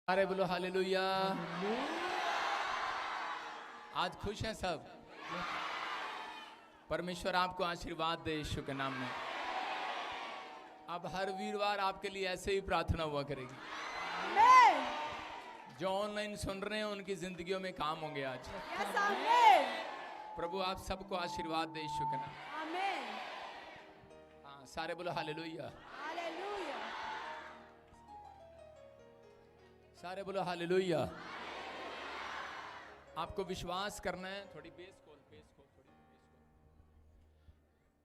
अरे बोलो हालेलुया। आज खुश हैं सब। परमेश्वर आपको आशीर्वाद दे यीशु के नाम में। अब हर वीरवार आपके लिए ऐसे ही प्रार्थना हुआ करेगी। जो ऑनलाइन सुन रहे हैं उनकी जिंदगियों में काम होंगे आज। प्रभु आप सबको आशीर्वाद दे यीशु के नाम। हाँ, सारे बोलो हालेलुया। सारे बोलो हालेलुया। आपको विश्वास करना है। थोड़ी बेस खोल थोड़ी बेस खोल।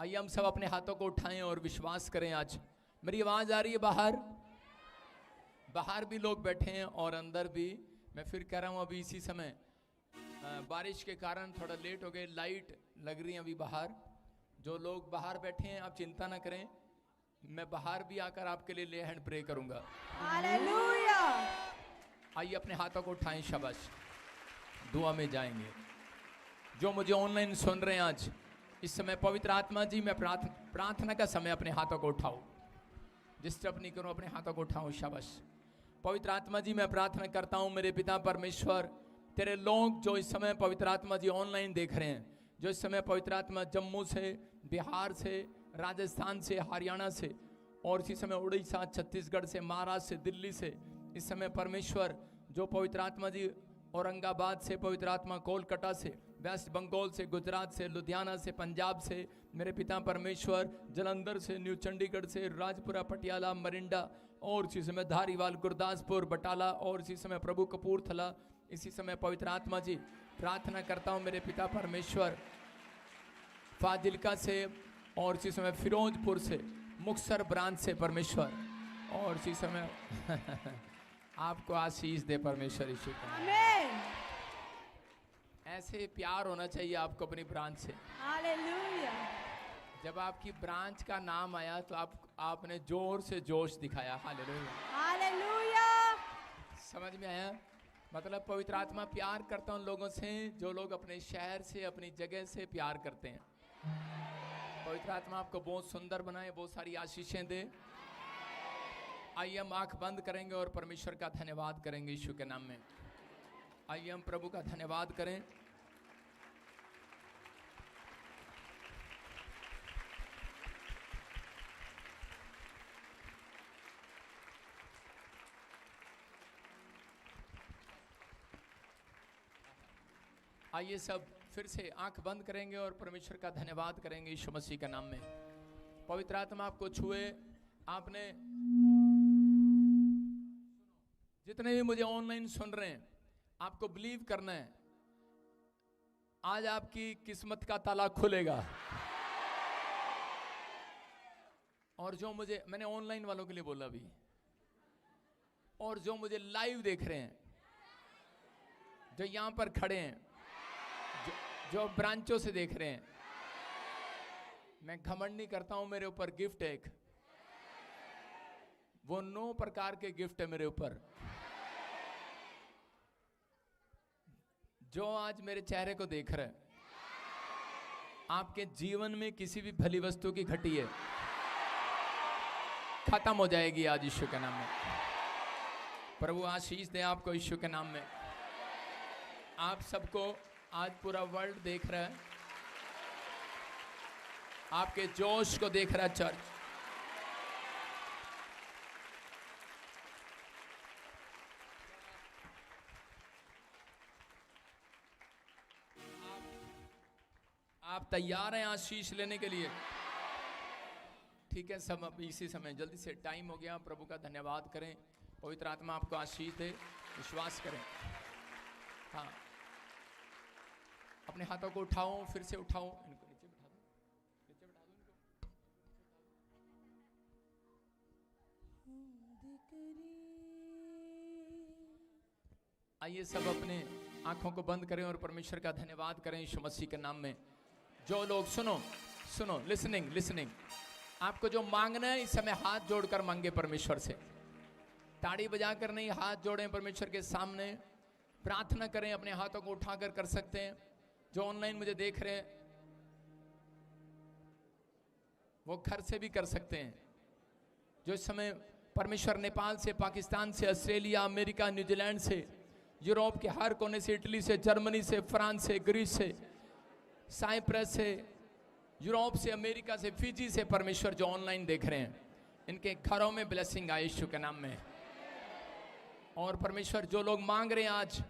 आइए हम सब अपने हाथों को उठाएं और विश्वास करें। आज मेरी आवाज आ रही है बाहर? बाहर भी लोग बैठे हैं और अंदर भी। मैं फिर कह रहा हूं अभी इसी समय बारिश के कारण थोड़ा लेट हो गए। लाइट लग रही है अभी बाहर। जो लोग बाहर बैठे हैं आप चिंता ना करें, मैं बाहर भी आकर आपके लिए ले हैंड प्रे करूंगा। हालेलुया। आइए अपने हाथों को उठाएं, शाबाश। दुआ में जाएंगे। जो मुझे ऑनलाइन सुन रहे हैं आज इस समय, पवित्र आत्मा जी मैं प्रार्थना का समय अपने हाथों को उठाओ। डिस्टर्ब नहीं करूं, अपने हाथों को उठाओ, शाबाश। पवित्र आत्मा जी मैं प्रार्थना करता हूं मेरे पिता परमेश्वर, तेरे लोग जो इस समय पवित्र आत्मा जी ऑनलाइन देख रहे हैं, जो इस समय पवित्र आत्मा जम्मू से, बिहार से, राजस्थान से, हरियाणा से और इसी समय उड़ीसा, छत्तीसगढ़ से, महाराष्ट्र से, दिल्ली से, इस समय परमेश्वर जो पवित्र आत्मा जी औरंगाबाद से, पवित्र आत्मा कोलकाता से, वेस्ट बंगाल से, गुजरात से, लुधियाना से, पंजाब से, मेरे पिता परमेश्वर जलंधर से, न्यू चंडीगढ़ से, राजपुरा, पटियाला, मरिंडा और इसी समय धारीवाल, गुरदासपुर, बटाला और इसी समय प्रभु कपूरथला, इसी समय पवित्र आत्मा जी प्रार्थना करता हूँ मेरे पिता परमेश्वर फाजिल्का से और इसी समय फिरोजपुर से, मुक्तसर ब्रांच से परमेश्वर और इसी समय आपको आशीष दे परमेश्वर यीशु का। आमीन। ऐसे प्यार होना चाहिए आपको अपनी ब्रांच से। हालेलुया। जब आपकी ब्रांच का नाम आया तो आपने जोर से जोश दिखाया। हालेलुया। हालेलुया। समझ में आया? मतलब पवित्र आत्मा प्यार करता उन लोगों से जो लोग अपने शहर से, अपनी जगह से प्यार करते हैं। पवित्र आत्मा आपको बहुत सुंदर बनाए, बहुत सारी आशीषें दे। आइए हम आंख बंद करेंगे और परमेश्वर का धन्यवाद करेंगे यीशु के नाम में। आइए हम प्रभु का धन्यवाद करें। आइए सब फिर से आंख बंद करेंगे और परमेश्वर का धन्यवाद करेंगे यीशु मसीह के नाम में। पवित्र आत्मा आपको छुए। आपने जितने भी मुझे ऑनलाइन सुन रहे हैं, आपको बिलीव करना है आज आपकी किस्मत का ताला खुलेगा। और जो मैंने ऑनलाइन वालों के लिए बोला भी, और जो मुझे लाइव देख रहे हैं, जो यहां पर खड़े हैं, जो ब्रांचों से देख रहे हैं, मैं घमंड नहीं करता हूं। मेरे ऊपर गिफ्ट है एक, वो 9 प्रकार के गिफ्ट है मेरे ऊपर। जो आज मेरे चेहरे को देख रहे हैं, आपके जीवन में किसी भी भली वस्तु की घटी है खत्म हो जाएगी आज यीशु के नाम में। प्रभु आशीष दे आपको यीशु के नाम में। आप सबको आज पूरा वर्ल्ड देख रहा है, आपके जोश को देख रहा है चर्च। आप तैयार हैं आशीष लेने के लिए? ठीक है, सब अब इसी समय जल्दी से टाइम हो गया। प्रभु का धन्यवाद करें। पवित्र आत्मा आपको आशीष दे। विश्वास करें। हाँ, अपने हाथों को उठाओ, फिर से उठाओ, इनको नीचे बिठा दो, नीचे बिठा दो इनको। आइए सब अपने आंखों को बंद करें और परमेश्वर का धन्यवाद करें यीशु मसीह के नाम में। जो लोग सुनो, लिसनिंग, आपको जो मांगना है इस समय हाथ जोड़कर मांगे परमेश्वर से। ताड़ी बजाकर नहीं, हाथ जोड़ें परमेश्वर के सामने, प्रार्थना करें। अपने हाथों को उठाकर कर सकते हैं। जो ऑनलाइन मुझे देख रहे हैं वो घर से भी कर सकते हैं। जो इस समय परमेश्वर नेपाल से, पाकिस्तान से, ऑस्ट्रेलिया, अमेरिका, न्यूजीलैंड से, यूरोप के हर कोने से, इटली से, जर्मनी से, फ्रांस से, ग्रीस से, साइप्रस से, यूरोप से, अमेरिका से, फिजी से परमेश्वर जो ऑनलाइन देख रहे हैं, इनके घरों में ब्लेसिंग आए यीशु के नाम में। और परमेश्वर जो लोग मांग रहे हैं आज,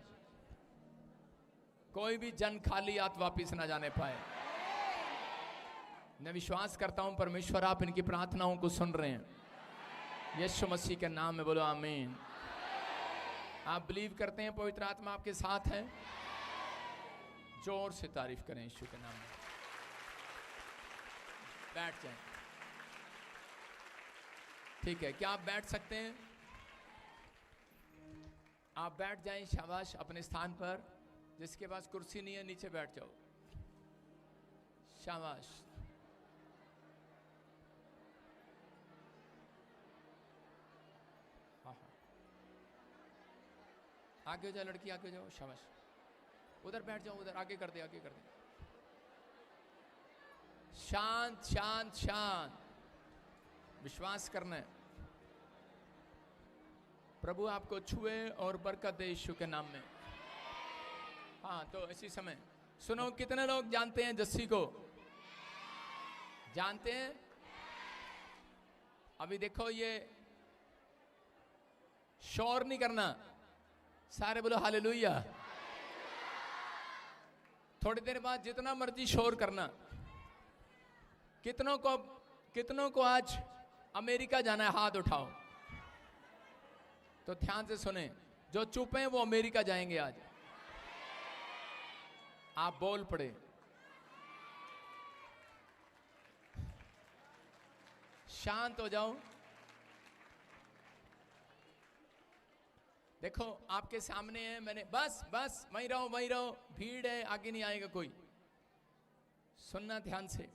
कोई भी जन खाली हाथ वापिस ना जाने पाए। मैं विश्वास करता हूं परमेश्वर आप इनकी प्रार्थनाओं को सुन रहे हैं, यीशु मसीह के नाम में बोलो आमीन। आप बिलीव करते हैं पवित्र आत्मा आपके साथ है? जोर से तारीफ करें यीशु के नाम में। बैठ जाएं। ठीक है, क्या आप बैठ सकते हैं? आप बैठ जाएं, शाबाश। अपने स्थान पर, जिसके पास कुर्सी नहीं है नीचे बैठ जाओ, शाबाश। हाँ हाँ, आगे हो जाओ लड़की, आगे हो जाओ, शाबाश। उधर बैठ जाओ, उधर आगे कर दे, आगे कर दे। शांत शांत शांत, विश्वास करना है। प्रभु आपको छुए और बरकत दे यीशु के नाम में। हाँ, तो इसी समय सुनो, कितने लोग जानते हैं जस्सी को? जानते हैं? अभी देखो, ये शोर नहीं करना, सारे बोलो हालेलुया। थोड़ी देर बाद जितना मर्जी शोर करना। कितनों को आज अमेरिका जाना है? हाथ उठाओ। तो ध्यान से सुने, जो चुप हैं वो अमेरिका जाएंगे आज। आप बोल पड़े। शांत हो जाओ। देखो आपके सामने है, मैंने बस बस वहीं रहो, वहीं रहो, भीड़ है, आगे नहीं आएगा कोई। सुनना ध्यान से,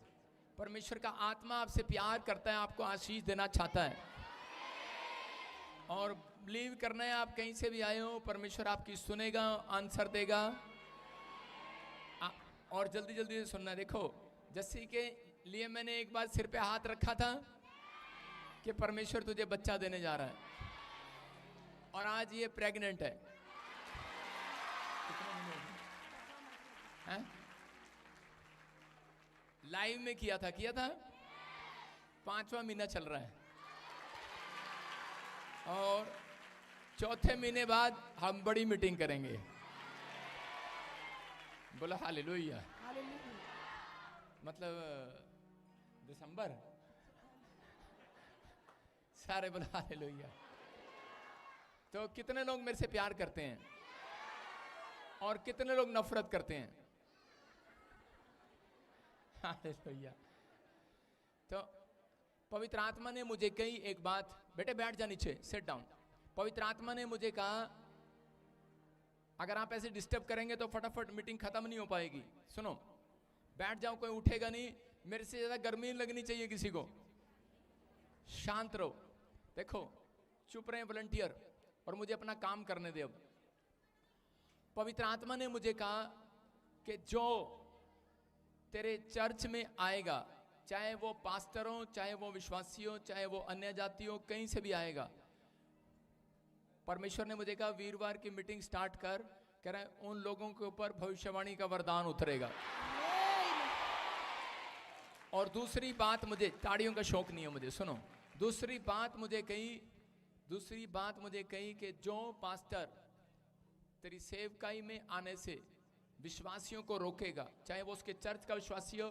परमेश्वर का आत्मा आपसे प्यार करता है, आपको आशीष देना चाहता है। और बिलीव करना है, आप कहीं से भी आए हो, परमेश्वर आपकी सुनेगा, आंसर देगा। और जल्दी जल्दी से सुनना। देखो, जस्सी के लिए मैंने एक बार सिर पे हाथ रखा था कि परमेश्वर तुझे बच्चा देने जा रहा है, और आज ये प्रेग्नेंट है। लाइव में किया था 5वां महीना चल रहा है, और चौथे महीने बाद हम बड़ी मीटिंग करेंगे। बोला हालेलुया। मतलब दिसंबर, सारे बोला हालेलुया। तो कितने लोग मेरे से प्यार करते हैं और कितने लोग नफरत करते हैं? हालेलुया। तो पवित्र आत्मा ने मुझे कही एक बात, बेटे बैठ जा नीचे, सिट डाउन। पवित्र आत्मा ने मुझे कहा, अगर आप ऐसे डिस्टर्ब करेंगे तो फटाफट मीटिंग खत्म नहीं हो पाएगी। सुनो, बैठ जाओ, कोई उठेगा नहीं। मेरे से ज्यादा गर्मी नहीं लगनी चाहिए किसी को। शांत रहो। देखो, चुप रहे वॉलंटियर, और मुझे अपना काम करने दे। अब पवित्र आत्मा ने मुझे कहा कि जो तेरे चर्च में आएगा, चाहे वो पास्टर हो, चाहे वो विश्वासी हो, चाहे वो अन्य जाति हो, कहीं से भी आएगा, परमेश्वर ने मुझे कहा वीरवार की मीटिंग स्टार्ट कर, कह रहा है उन लोगों के ऊपर भविष्यवाणी का वरदान उतरेगा। और दूसरी बात, मुझे ताड़ियों का शौक नहीं है मुझे, सुनो। दूसरी बात मुझे कही कि जो पास्टर तेरी सेवकाई में आने से विश्वासियों को रोकेगा, चाहे वो उसके चर्च का विश्वासी हो।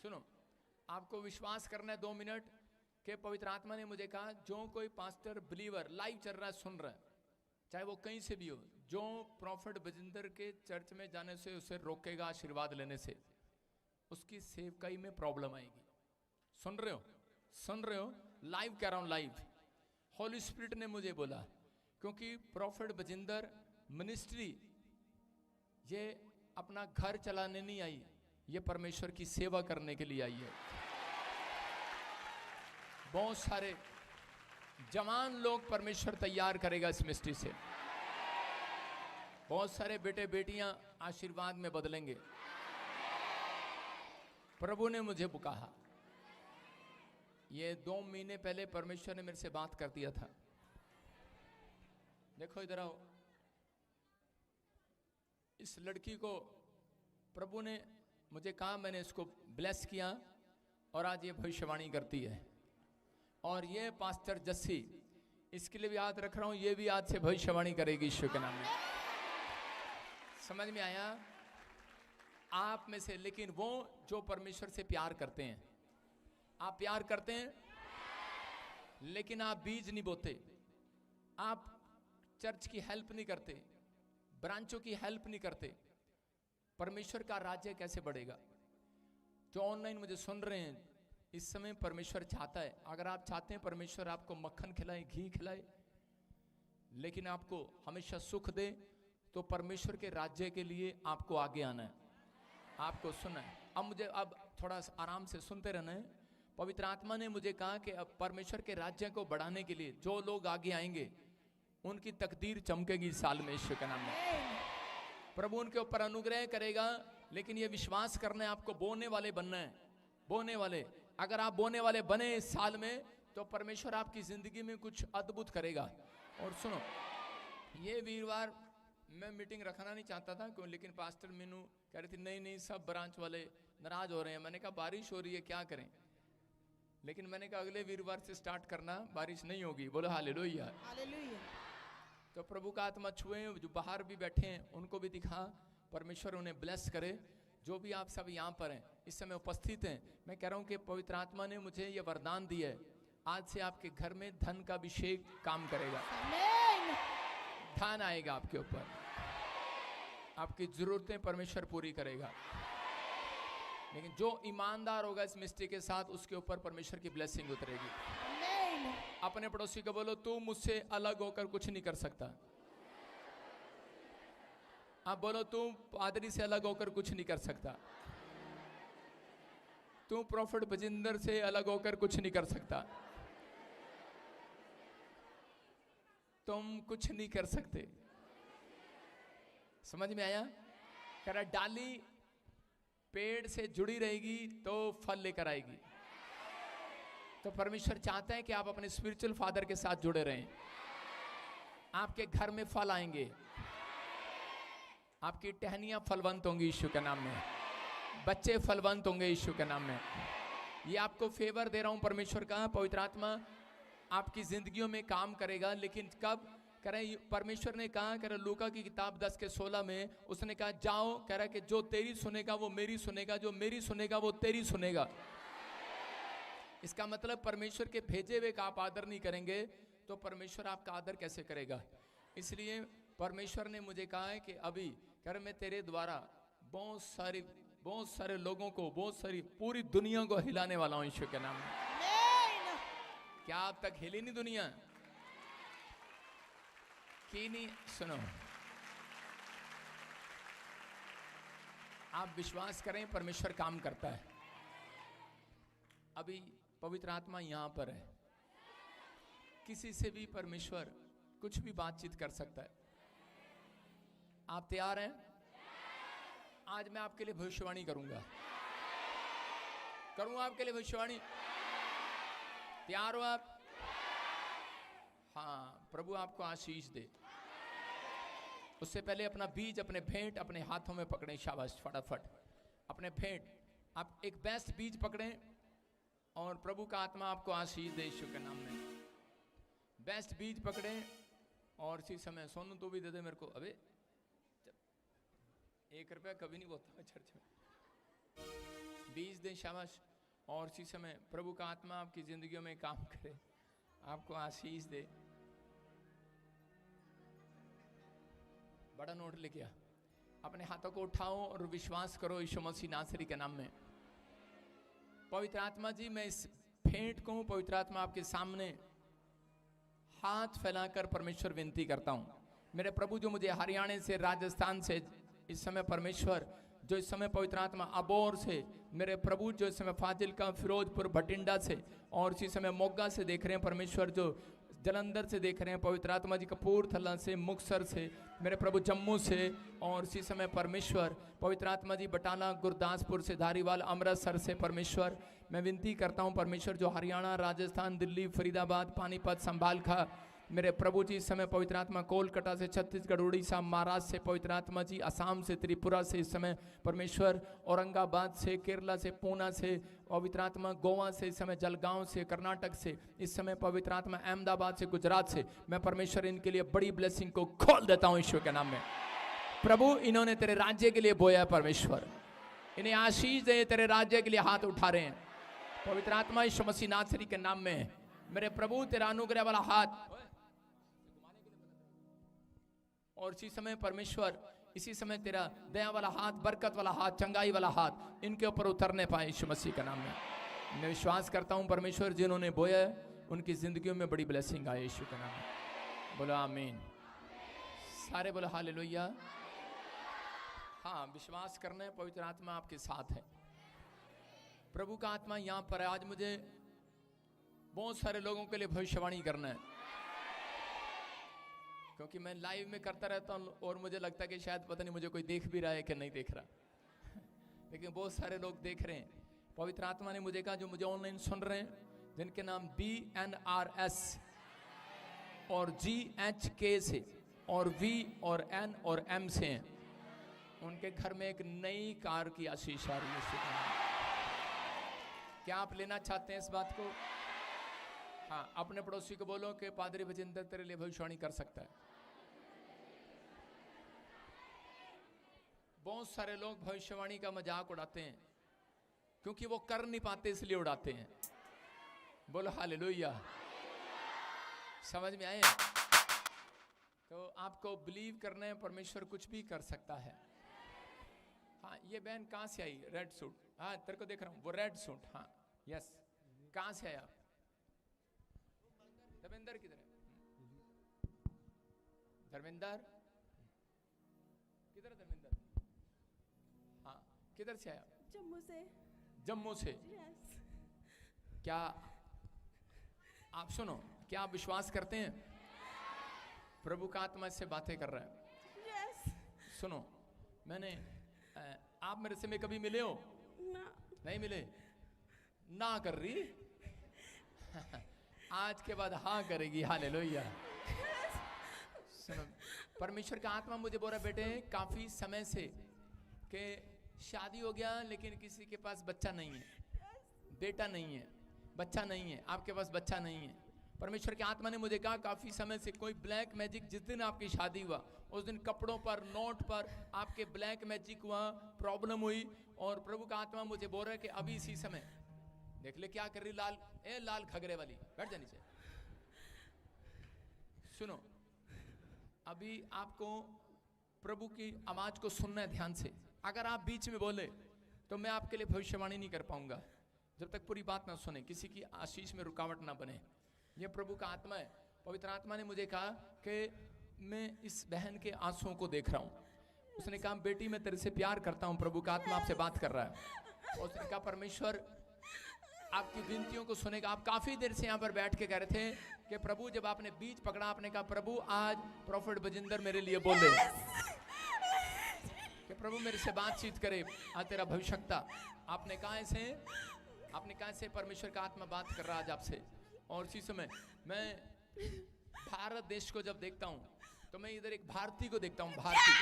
सुनो, आपको विश्वास करना है 2 मिनट के पवित्र आत्मा ने मुझे कहा, जो कोई पास्टर बिलीवर लाइव चल रहा है, सुन रहा है, चाहे वो कहीं से भी हो, जो प्रॉफिट बजिंदर के चर्च में जाने से उसे रोकेगा आशीर्वाद लेने से, उसकी सेवकाई में प्रॉब्लम आएगी। सुन रहे हो? सुन रहे हो? लाइव कह रहा हूं, लाइव। होली स्पिरिट ने मुझे बोला, क्योंकि प्रॉफिट बजिंदर मिनिस्ट्री ये अपना घर चलाने नहीं आई, ये परमेश्वर की सेवा करने के लिए आई है। बहुत सारे जवान लोग परमेश्वर तैयार करेगा इस मिनिस्ट्री से। बहुत सारे बेटे बेटियां आशीर्वाद में बदलेंगे। प्रभु ने मुझे कहा। ये 2 महीने पहले परमेश्वर ने मेरे से बात कर दिया था। देखो इधर आओ, इस लड़की को प्रभु ने मुझे कहा, मैंने इसको ब्लेस किया और आज ये भविष्यवाणी करती है। और ये पास्टर जस्सी, इसके लिए भी याद रख रहा हूं, ये भी आज से भविष्यवाणी करेगी ईश्वर के नाम में। समझ में आया आप में से? लेकिन वो जो परमेश्वर से प्यार करते हैं, आप प्यार करते हैं लेकिन आप बीज नहीं बोते, आप चर्च की हेल्प नहीं करते, ब्रांचों की हेल्प नहीं करते, परमेश्वर का राज्य कैसे बढ़ेगा? जो ऑनलाइन मुझे सुन रहे हैं इस समय, परमेश्वर चाहता है, अगर आप चाहते हैं परमेश्वर आपको मक्खन खिलाए, घी खिलाए, लेकिन आपको हमेशा सुख दे, तो परमेश्वर के राज्य के लिए आपको आगे आना है, आपको सुनना है। अब मुझे अब थोड़ा आराम से सुनते रहना है। पवित्र आत्मा ने मुझे कहा कि अब परमेश्वर के राज्य को बढ़ाने के लिए जो लोग आगे आएंगे उनकी तकदीर चमकेगी इस साल में ईश्वर के नाम में। प्रभु उनके ऊपर अनुग्रह करेगा, लेकिन ये विश्वास करना है आपको बोने वाले बनना है, बोने वाले। अगर आप बोने वाले बने इस साल में, तो परमेश्वर आपकी जिंदगी में कुछ अद्भुत करेगा। और सुनो, ये वीरवार मैं मीटिंग रखना नहीं चाहता था क्यों, लेकिन पास्टर मीनू कह रही थी नहीं नहीं सब ब्रांच वाले नाराज हो रहे हैं। मैंने कहा बारिश हो रही है क्या करें, लेकिन मैंने कहा अगले वीरवार से स्टार्ट करना, बारिश नहीं होगी। बोलो हालेलुया। हालेलुया। तो प्रभु का आत्मा छुए, जो बाहर भी बैठे हैं उनको भी दिखा, परमेश्वर उन्हें ब्लेस करे। जो भी आप सब यहाँ पर हैं, इस समय उपस्थित हैं, मैं कह रहा हूँ कि पवित्र आत्मा ने मुझे ये वरदान दिया है, आज से आपके घर में धन का अभिषेक काम करेगा। धन आएगा आपके ऊपर, आपकी जरूरतें परमेश्वर पूरी करेगा। लेकिन जो ईमानदार होगा इस मिस्ट्री के साथ, उसके ऊपर परमेश्वर की ब्लेसिंग उतरेगी। अपने पड़ोसी को बोलो, तू मुझसे अलग होकर कुछ नहीं कर सकता। आप बोलो, तू पादरी से अलग होकर कुछ नहीं कर सकता, तू प्रॉफिट बजिंदर से अलग होकर कुछ नहीं कर सकता, तुम कुछ नहीं कर सकते। समझ में आया? कह रहा डाली पेड़ से जुड़ी रहेगी तो फल लेकर आएगी। तो परमेश्वर चाहता है कि आप अपने स्पिरिचुअल फादर के साथ जुड़े रहें, आपके घर में फल आएंगे, आपकी टहनियां फलवंत होंगी यीशु के नाम में, बच्चे फलवंत होंगे यीशु के नाम में। ये आपको फेवर दे रहा हूं परमेश्वर का। पवित्र आत्मा आपकी जिंदगियों में काम करेगा, लेकिन कब? कह रहे परमेश्वर ने कहा, कह रहे लूका की किताब 10:16 में उसने कहा जाओ, कह रहा कि जो तेरी सुनेगा वो मेरी सुनेगा, जो मेरी सुनेगा वो तेरी सुनेगा। इसका मतलब परमेश्वर के भेजे हुए का आप आदर नहीं करेंगे तो परमेश्वर आपका आदर कैसे करेगा? इसलिए परमेश्वर ने मुझे कहा है कि अभी कर मैं तेरे द्वारा बहुत सारे लोगों को, बहुत सारी पूरी दुनिया को हिलाने वाला हूं ईश्वर के नाम में। क्या अब तक हिली नहीं दुनिया की? नहीं। सुनो, आप विश्वास करें, परमेश्वर काम करता है। अभी पवित्र आत्मा यहां पर है, किसी से भी परमेश्वर कुछ भी बातचीत कर सकता है। आप तैयार हैं? आज मैं आपके लिए भविष्यवाणी करूंगा आपके लिए भविष्यवाणी। तैयार हो आप? हाँ, प्रभु आपको आशीष दे। उससे पहले अपना बीज, अपने भेंट अपने हाथों में पकड़ें। शाबाश, फटाफट अपने भेंट, आप एक बेस्ट बीज पकड़ें और प्रभु का आत्मा आपको आशीष दे यीशु के नाम में। बेस्ट बीज पकड़ें और इसी समय सोनू तो भी दे दे मेरे को। अबे 1 रुपया कभी नहीं बोलता चर्च में। बीज दे, शाबाश। और इसी समय प्रभु का आत्मा आपकी जिंदगियों में काम करे, आपको आशीष दे। बड़ा नोट लेके आ, अपने हाथों को उठाओ और विश्वास करो यीशु मसीह नासरी के नाम में। पवित्र आत्मा जी, मैं इस भेंट को पवित्र आत्मा आपके सामने हाथ फैलाकर परमेश्वर विनती करता हूं। मेरे प्रभु, जो मुझे हरियाणा से, राजस्थान से इस समय परमेश्वर, जो इस समय पवित्र आत्मा अबोर से, मेरे प्रभु जो इस समय फाजिल का, फिरोजपुर, भटिंडा से और इसी समय मोगा से देख रहे हैं परमेश्वर, जो जलंधर से देख रहे हैं पवित्र आत्मा जी, कपूरथला से, मुक्तसर से, मेरे प्रभु जम्मू से, और इसी समय परमेश्वर पवित्र आत्मा जी बटाला, गुरदासपुर से, धारीवाल, अमृतसर से परमेश्वर मैं विनती करता हूं परमेश्वर जो हरियाणा, राजस्थान, दिल्ली, फरीदाबाद, पानीपत, संभाल खा, मेरे प्रभु जी इस समय पवित्र आत्मा कोलकाता से, छत्तीसगढ़, उड़ीसा, महाराष्ट्र से पवित्र आत्मा जी, असम से, त्रिपुरा से इस समय परमेश्वर, औरंगाबाद से, केरला से, पूना से पवित्र आत्मा, गोवा से इस समय, जलगांव से, कर्नाटक से इस समय पवित्र आत्मा, अहमदाबाद से, गुजरात से मैं परमेश्वर इनके लिए बड़ी ब्लेसिंग को खोल देता हूं ईश्वर के नाम में। प्रभु इन्होंने तेरे राज्य के लिए बोया है परमेश्वर, इन्हें आशीष दे, तेरे राज्य के लिए हाथ उठा रहे हैं पवित्र आत्मा यीशु मसीह नासरी के नाम में। मेरे प्रभु तेरा अनुग्रह वाला हाथ, और इसी समय परमेश्वर इसी समय तेरा दया वाला हाथ, बरकत वाला हाथ, चंगाई वाला हाथ इनके ऊपर उतरने पाए यीशु मसीह के नाम में। मैं विश्वास करता हूं परमेश्वर जिन्होंने बोया उनकी जिंदगियों में बड़ी ब्लेसिंग आए यीशु के नाम में। बोलो आमीन, सारे बोलो हालेलुया। हाँ, विश्वास करना है पवित्र आत्मा आपके साथ है, प्रभु का आत्मा यहाँ पर है। आज मुझे बहुत सारे लोगों के लिए भविष्यवाणी करना है, क्योंकि मैं लाइव में करता रहता हूँ और मुझे लगता है कि शायद पता नहीं मुझे कोई देख भी रहा है कि नहीं देख रहा लेकिन बहुत सारे लोग देख रहे हैं। पवित्र आत्मा ने मुझे कहा जो मुझे ऑनलाइन सुन रहे हैं, जिनके नाम BNRS और GHK से और V और N और M से हैं, उनके घर में एक नई कार की आशीष आ रही है। क्या आप लेना चाहते हैं इस बात को? हाँ, अपने पड़ोसी को बोलो कि पादरी बजिंदर तेरे लिए भविष्यवाणी कर सकता है। बहुत सारे लोग भविष्यवाणी का मजाक उड़ाते हैं क्योंकि वो कर नहीं पाते इसलिए उड़ाते हैं। बोलो हालेलुया, समझ में आए? तो आपको बिलीव करना है परमेश्वर कुछ भी कर सकता है। हाँ, ये बहन कहाँ से आई? रेड सूट, हाँ तेरे को देख रहा हूँ, वो रेड सूट, हाँ यस, कहाँ से आया? धर्मेंद्र किधर है? धर्मेंद्र किधर है? धर्मेंद्र हाँ, किधर से आया? जम्मू से। जम्मू से? यस। क्या आप सुनो, क्या आप विश्वास करते हैं प्रभु का आत्मा इससे बातें कर रहा है? यस। सुनो, मैंने आप मेरे से में कभी मिले हो? ना। नहीं मिले? ना कर रही आज के बाद हाँ करेगी। हालेलुया। सुनो, परमेश्वर का आत्मा मुझे बोल रहा बेटे काफी समय से कि शादी हो गया लेकिन किसी के पास बच्चा नहीं है, बेटा नहीं है, बच्चा नहीं है, आपके पास बच्चा नहीं है। परमेश्वर के आत्मा ने मुझे कहा काफी समय से कोई ब्लैक मैजिक, जिस दिन आपकी शादी हुआ उस दिन कपड़ों पर, नोट पर आपके ब्लैक मैजिक हुआ, प्रॉब्लम हुई, और प्रभु का आत्मा मुझे बोल रहा है कि अभी इसी समय देख ले क्या कर रही लाल, ए लाल घगरे वाली, बैठ जा नीचे। सुनो, अभी आपको प्रभु की आवाज को सुनना है ध्यान से। अगर आप बीच में बोले तो मैं आपके लिए भविष्यवाणी नहीं कर पाऊंगा जब तक पूरी बात ना सुने, किसी की आशीष में रुकावट ना बने। यह प्रभु का आत्मा है। पवित्र आत्मा ने मुझे कहा कि मैं इस बहन के आंसुओं को देख रहा हूं। उसने कहा बेटी मैं तेरे से प्यार करता हूं, प्रभु का आत्मा आपसे बात कर रहा है। और उसने कहा परमेश्वर आपकी विनतियों को सुनेगा। आप काफी देर से यहाँ पर बैठ के कह रहे थे कि प्रभु, जब आपने बीच पकड़ा आपने कहा प्रभु आज प्रोफेट बजिंदर मेरे लिए बोले कि प्रभु मेरे से बातचीत करे, आज तेरा भविष्यता। आपने कहा ऐसे, आपने कहा ऐसे परमेश्वर का आत्मा बात कर रहा आज आपसे। और इसी समय मैं भारत देश को जब देखता हूँ तो मैं इधर एक भारतीय को देखता हूँ, भारतीय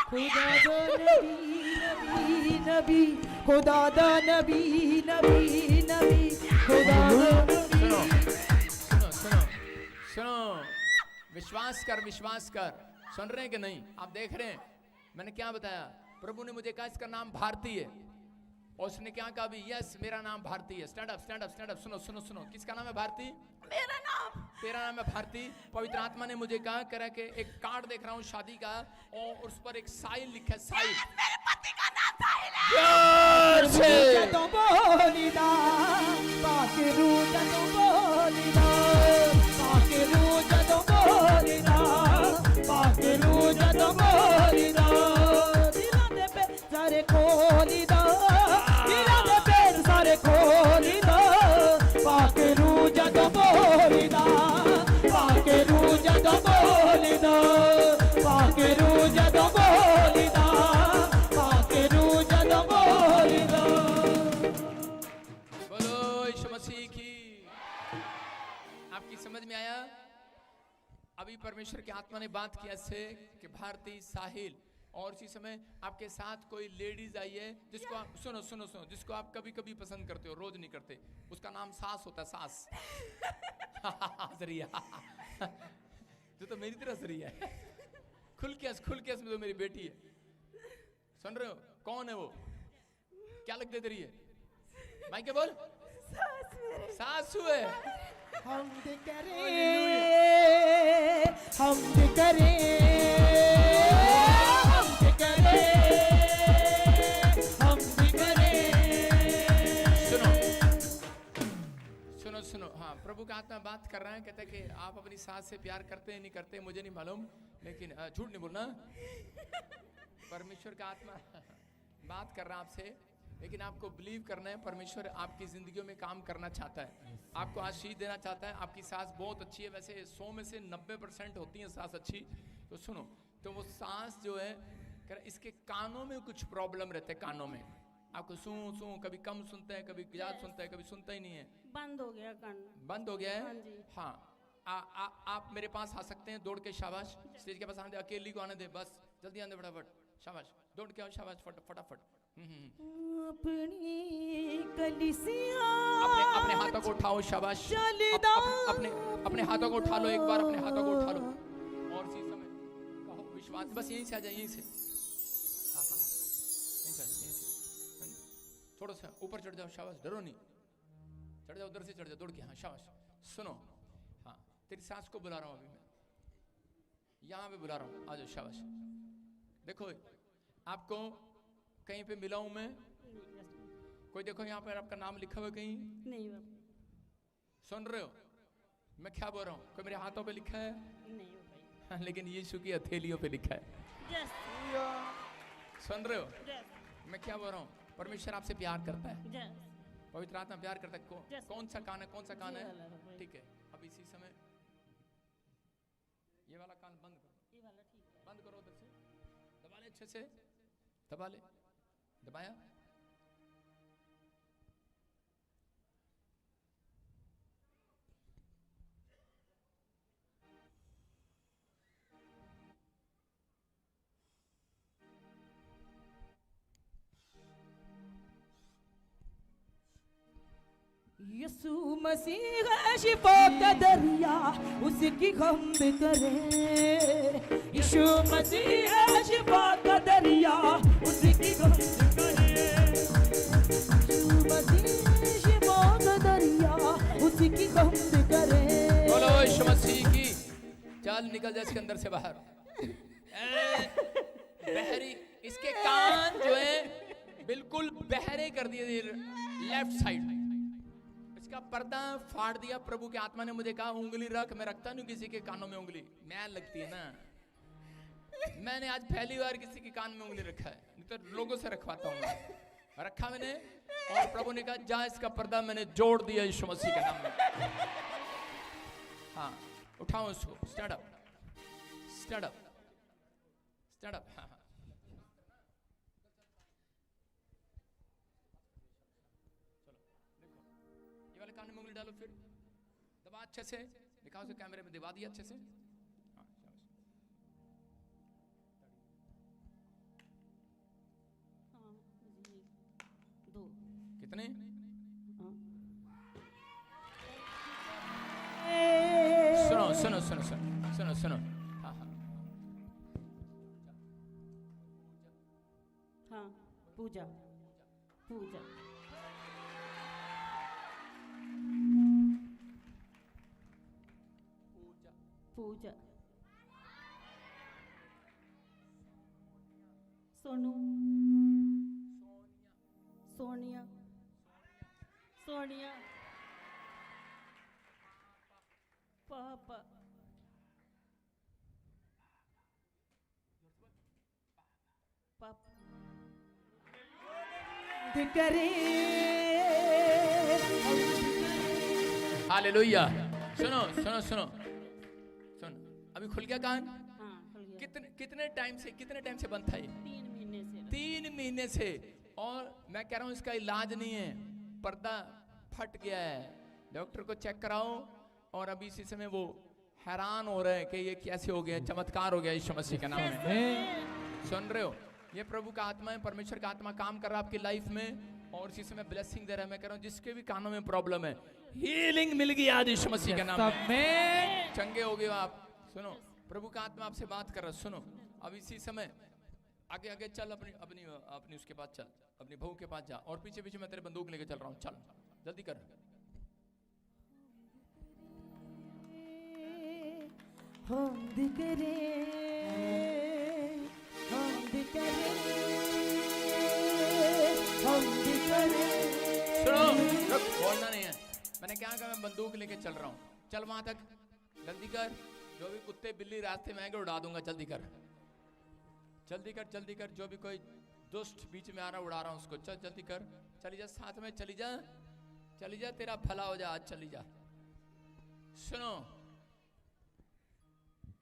खुदा दा नबी नबी, खुदा दा नबी नबी नबी, खुदा दा सुनो सुनो सुनो सुनो, विश्वास कर, विश्वास कर। सुन रहे हैं कि नहीं? आप देख रहे हैं मैंने क्या बताया? प्रभु ने मुझे कहा इसका नाम भारती है, और उसने क्या कहा भी? यस मेरा नाम भारती है। Stand up stand up stand up. सुनो सुनो सुनो, किसका नाम है? भारती। मेरा नाम। तेरा नाम है भारती। पवित्र आत्मा ने मुझे कहा करा के एक कार्ड देख रहा हूँ शादी का, और उस पर एक साहिल लिखा है, साहिल। मेरे पति का नाम साहिल है। तो बोलिदा पाकिरू जदो बोलिदा, पाकिरू जदो बोलिदा, पाकिरू जदो बोलिदा, दिलों दे पे सारे खोलिदा, दिलों दे पे सारे खोलिदा, पाकिरू जदो बोलिदा। परमेश्वर की आत्मा ने बात किया इससे कि भारती, साहिल और इसी समय आपके साथ कोई लेडीज आई है जिसको आप सुनो सुनो सुनो जिसको आप कभी कभी पसंद करते हो, रोज नहीं करते। उसका नाम सास होता है, सास। हंस रही है। जो तो मेरी तरह हंस रही है। खुल के हंस, तो मेरी बेटी है। सुन रहे हो? कौन है वो? क्या लगते तेरी है? भाई क्या बोल? सासू है। हम भी करें, हम भी करें, हम भी करें, हम भी करें। सुनो, हाँ, प्रभु का आत्मा बात कर रहा है, कहता है कि आप अपनी सास से प्यार करते हैं नहीं करते मुझे नहीं मालूम, लेकिन झूठ नहीं बोलना। परमेश्वर का आत्मा बात कर रहा है आपसे, लेकिन आपको बिलीव करना है। परमेश्वर आपकी जिंदगियों में काम करना चाहता है, आपको आशीष देना चाहता है। आपकी सास बहुत अच्छी है, वैसे 100 में से 90% होती है सास अच्छी। तो सुनो, तो वो सास जो है इसके कानों में कुछ प्रॉब्लम रहते हैं, कानों में आपको सू कभी कम सुनता है, कभी ज्यादा सुनता है, कभी सुनता ही नहीं है। बंद हो गया कान। बंद हो गया है? हाँ जी। हाँ, आप मेरे पास आ सकते हैं दौड़ के। शाबाश, स्टेज के पास आने दे, अकेली को आने दे, बस जल्दी आने दे, फटाफट। शाबाश, दौड़ के आओ, शाबाश, फटाफट। अपनी कलिसिया अपने हाथों को उठाओ, शाबाश। अपने हाथों को उठा लो, एक बार अपने हाथों को उठा लो और इसी समय कहो विश्वास। बस यहीं से आ जाए, यहीं से। हाँ, यहीं से आ जाए, यहीं से। थोड़ा सा ऊपर चढ़ जाओ, शाबाश, डरो नहीं, चढ़ जाओ, उधर से चढ़ जाओ, दौड़ के। हाँ, शाबाश। सुनो, हाँ, तेरी सास को बुला रहा हूँ अभी मैं, यहाँ पे बुला रहा हूँ, आ जाओ, शाबाश। देखो, आपको कहीं पे मिला हूं मैं? कोई देखो यहाँ पर आपका नाम लिखा हुआ कहीं? नहीं। सुन रहे हो मैं क्या बोल रहा हूँ? कोई मेरे हाथों पे लिखा है? नहीं हाँ, लेकिन यीशु की हथेलियों पे लिखा है। सुन रहे हो मैं क्या बोल रहा हूँ? परमेश्वर आपसे प्यार करता है, पवित्र आत्मा प्यार करता है। कौन सा कान है? कौन सा कान है? ठीक है, अब इसी समय ये वाला कान बंद करो, ये वाला ठीक है। बंद करो, उधर से दबा ले, अच्छे से दबा ले। दबाया? यीशु मसीह है शिफा का दरिया, उसकी खम्ब करें। यीशु मसीह है शिफा का दरिया, उसकी खम्ब करें। यीशु मसीह शिफा का दरिया, उसकी खम्ब करें। बोलो यीशु मसीह की। चल निकल जा इसके अंदर से बाहर। बहरी, इसके कान जो है बिल्कुल बहरे कर दिए, लेफ्ट साइड इसका पर्दा फाड़ दिया। प्रभु के आत्मा ने मुझे कहा उंगली रख। मैं रखता नहीं किसी के कानों में उंगली, मैल लगती है ना। मैंने आज पहली बार किसी के कान में उंगली रखा है, नहीं तो लोगों से रखवाता हूँ। रखा मैंने और प्रभु ने कहा जा, इसका पर्दा मैंने जोड़ दिया यीशु मसीह के नाम में। हाँ, उठाओ उसको, stand up, stand up, stand up. हाँ, कान में उंगली डालो, फिर दबा अच्छे से, दिखाओ से कैमरे में, दबा दिया अच्छे से। हाँ, दो कितने? सुनो सुनो सुनो सुनो सुनो सुनो। हाँ हाँ हाँ, पूजा पूजा। पूजा सोनू, सोनिया, सोनिया, पापा, पापा। हालेलुया। सुनो सुनो सुनो सुन, अभी खुल गया कान? हाँ, खुल गया। कितने टाइम से बंद था ये? 3 महीने से। 3 महीने से। और मैं कह रहा हूँ इसका इलाज नहीं है, पर्दा फट गया है, डॉक्टर को चेक कराओ। और अभी इसी समय वो हैरान हो रहे हैं कि ये कैसे हो गया, चमत्कार हो गया यीशु मसीह के नाम में। सुन रहे हो, ये प्रभु का आत्मा है, परमेश्वर का आत्मा काम कर रहा है आपकी लाइफ में और इसी समय ब्लेसिंग दे रहा है। मैं कह रहा हूँ जिसके भी कानों में प्रॉब्लम है, हीलिंग मिल गई आज यीशु मसीह के नाम में, चंगे हो गए आप। सुनो, प्रभु का आत्मा आपसे बात कर रहा है। सुनो, अब इसी समय आगे आगे चल, अपनी अपनी अपनी उसके पास चल, अपनी बहू के पास जा, और पीछे पीछे मैं तेरे बंदूक लेके चल रहा हूँ। चल जल्दी कर। हमद करे, हमद करे, हमद करे। सुनो, रुक, बोलना नहीं है। मैंने क्या कहा, मैं बंदूक लेके चल रहा हूँ। चल वहां तक, जल्दी कर। जो भी कुत्ते बिल्ली रास्ते में आएंगे उड़ा दूंगा। जल्दी कर, जल्दी कर, जल्दी कर। जो भी कोई दुष्ट बीच में आ रहा उड़ा रहा हूँ उसको। चल जल्दी कर, चली जा, साथ में चली जा, चली जा, तेरा भला हो जा आज, चली जा। सुनो,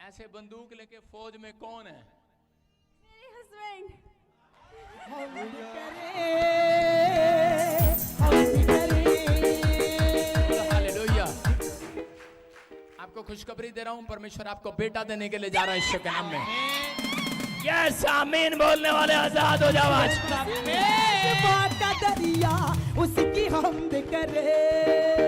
ऐसे बंदूक लेके फौज में कौन है? मेरे हस्बैंड। हमद करे, हमद करे। हालेलुया। आपको खुशखबरी दे रहा हूं, परमेश्वर आपको बेटा देने के लिए जा रहा है यीशु के नाम में। यस, आमीन बोलने वाले आजाद हो जाओ आज। शिफा का दरिया उसकी हमद करे,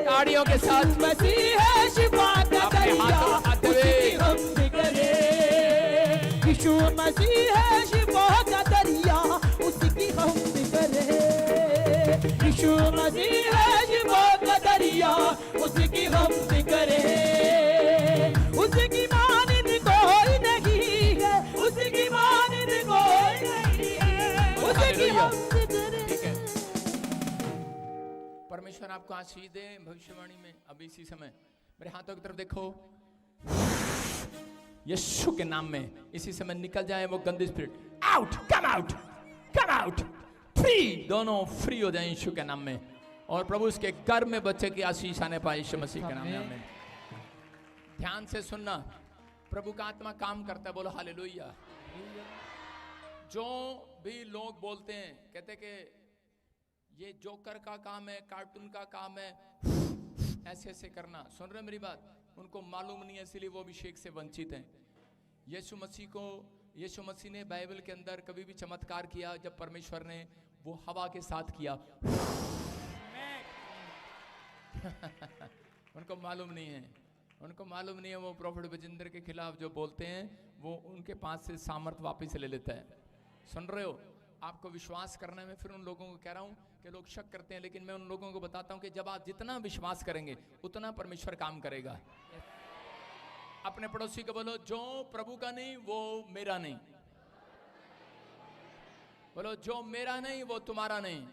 ताड़ियों के साथ मसीह है शिफा का अपने दरिया हाथों उठाते हुए। उसकी हमद करे। यीशु मसीह है शिफा का दरिया उसकी हमद करे। यीशु मसीह है शिफा का दरिया उसकी हमद करे। उसकी मानिंद कोई नहीं है, उसकी मानिंद कोई नहीं है, उसकी हमद करे। ठीक है, परमेश्वर आपको आशीष दे। भविष्यवाणी में अभी इसी समय मेरे हाथों की तरफ देखो, यीशु के नाम में इसी समय निकल जाए वो गंदी spirit. Out, come out, come out, free. दोनों फ्री हो जाए यीशु के नाम में, और प्रभु उसके घर में बच्चे की आशीष आने पाए यीशु मसीह के नाम में। ध्यान से सुनना, प्रभु का आत्मा काम करता है। बोलो हालेलुया। जो भी लोग बोलते हैं, कहते कि ये जोकर का काम है, कार्टून का काम है, ऐसे ऐसे करना। सुन रहे मेरी बात? उनको मालूम नहीं है, इसलिए वो अभिषेक से वंचित हैं। यीशु मसीह ने बाइबल के अंदर कभी भी चमत्कार किया जब परमेश्वर ने वो हवा के साथ किया। उनको मालूम नहीं है, उनको मालूम नहीं है। वो प्रॉफिट बजिंदर के खिलाफ जो बोलते हैं वो उनके पास से सामर्थ वापस ले लेता है। सुन रहे हो? आपको विश्वास करने में फिर उन लोगों को कह रहा हूं कि लोग शक करते हैं, लेकिन मैं उन लोगों को बताता हूं कि जब आप जितना विश्वास करेंगे उतना परमेश्वर काम करेगा। अपने पड़ोसी को बोलो, जो प्रभु का नहीं वो मेरा नहीं। बोलो, जो मेरा नहीं वो तुम्हारा नहीं,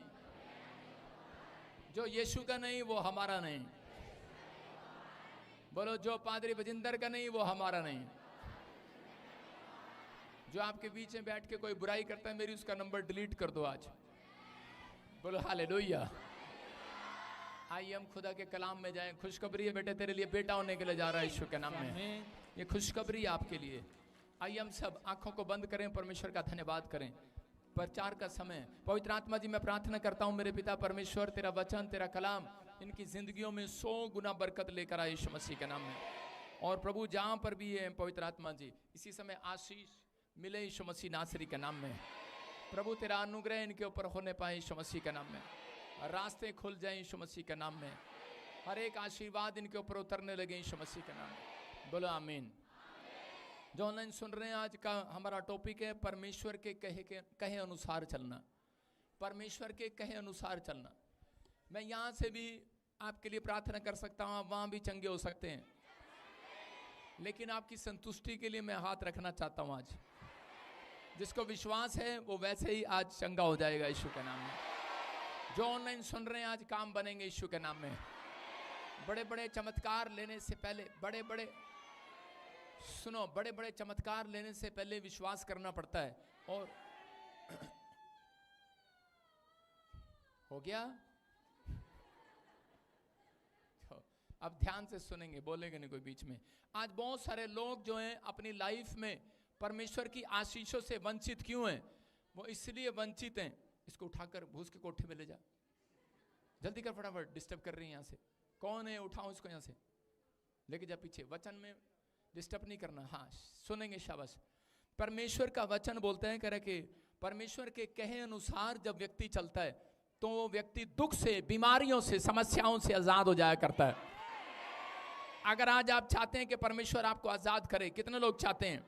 जो यीशु का नहीं वो हमारा नहीं। बोलो, जो पादरी बजिंदर का नहीं वो हमारा नहीं। जो आपके बीच में बैठ के कोई बुराई करता है, मेरी उसका नंबर डिलीट कर दो आज। बोलो हालेलुया। आइए हम खुदा के कलाम में जाएं। खुशखबरी है बेटे, तेरे लिए बेटा होने के लिए जा रहा है यीशु के नाम में। ये खुशखबरी है आपके लिए। आइए हम सब आंखों को बंद करें, परमेश्वर का धन्यवाद करें। प्रचार का समय, पवित्र आत्मा जी मैं प्रार्थना करता हूं मेरे पिता परमेश्वर, तेरा वचन, तेरा कलाम इनकी जिंदगियों में 100 गुना बरकत लेकर आए यीशु मसीह के नाम में। और प्रभु जहां पर भी है पवित्र आत्मा जी, इसी समय आशीष मिले यीशु मसीह नासरी के नाम में। प्रभु तेरा अनुग्रह इनके ऊपर होने पाए यीशु मसीह के नाम में। रास्ते खुल जाए यीशु मसीह के नाम में। हर एक आशीर्वाद इनके ऊपर उतरने लगे यीशु मसीह के नाम में। बोलो आमीन। जो ऑनलाइन सुन रहे हैं, आज का हमारा टॉपिक है परमेश्वर के कहे अनुसार चलना। परमेश्वर के कहे अनुसार चलना। मैं यहाँ से भी आपके लिए प्रार्थना कर सकता हूँ, आप वहाँ भी चंगे हो सकते हैं, लेकिन आपकी संतुष्टि के लिए मैं हाथ रखना चाहता हूँ आज। जिसको विश्वास है वो वैसे ही आज चंगा हो जाएगा यीशु के नाम में। जो ऑनलाइन सुन रहे हैं, आज काम बनेंगे यीशु के नाम में। बड़े बड़े चमत्कार लेने से पहले, बड़े बड़े चमत्कार लेने से पहले विश्वास करना पड़ता है। और हो गया? अब ध्यान से सुनेंगे, बोलेंगे नहीं कोई बीच में। आज बहुत सारे लोग जो हैं अपनी लाइफ में परमेश्वर की आशीषों से वंचित क्यों हैं? वो इसलिए वंचित हैं। इसको उठाकर भूस के कोठे में ले जा, जल्दी कर, फटाफट, डिस्टर्ब कर रही है। यहाँ से कौन है? उठाओ इसको, यहाँ से लेके जा पीछे। वचन में डिस्टर्ब नहीं करना, हाँ सुनेंगे, शाबाश। परमेश्वर का वचन बोलते हैं, कह रहे कि परमेश्वर के कहे अनुसार जब व्यक्ति चलता है तो वो व्यक्ति दुख से, बीमारियों से, समस्याओं से आजाद हो जाया करता है। अगर आज आप चाहते हैं कि परमेश्वर आपको आजाद करे, कितने लोग चाहते हैं?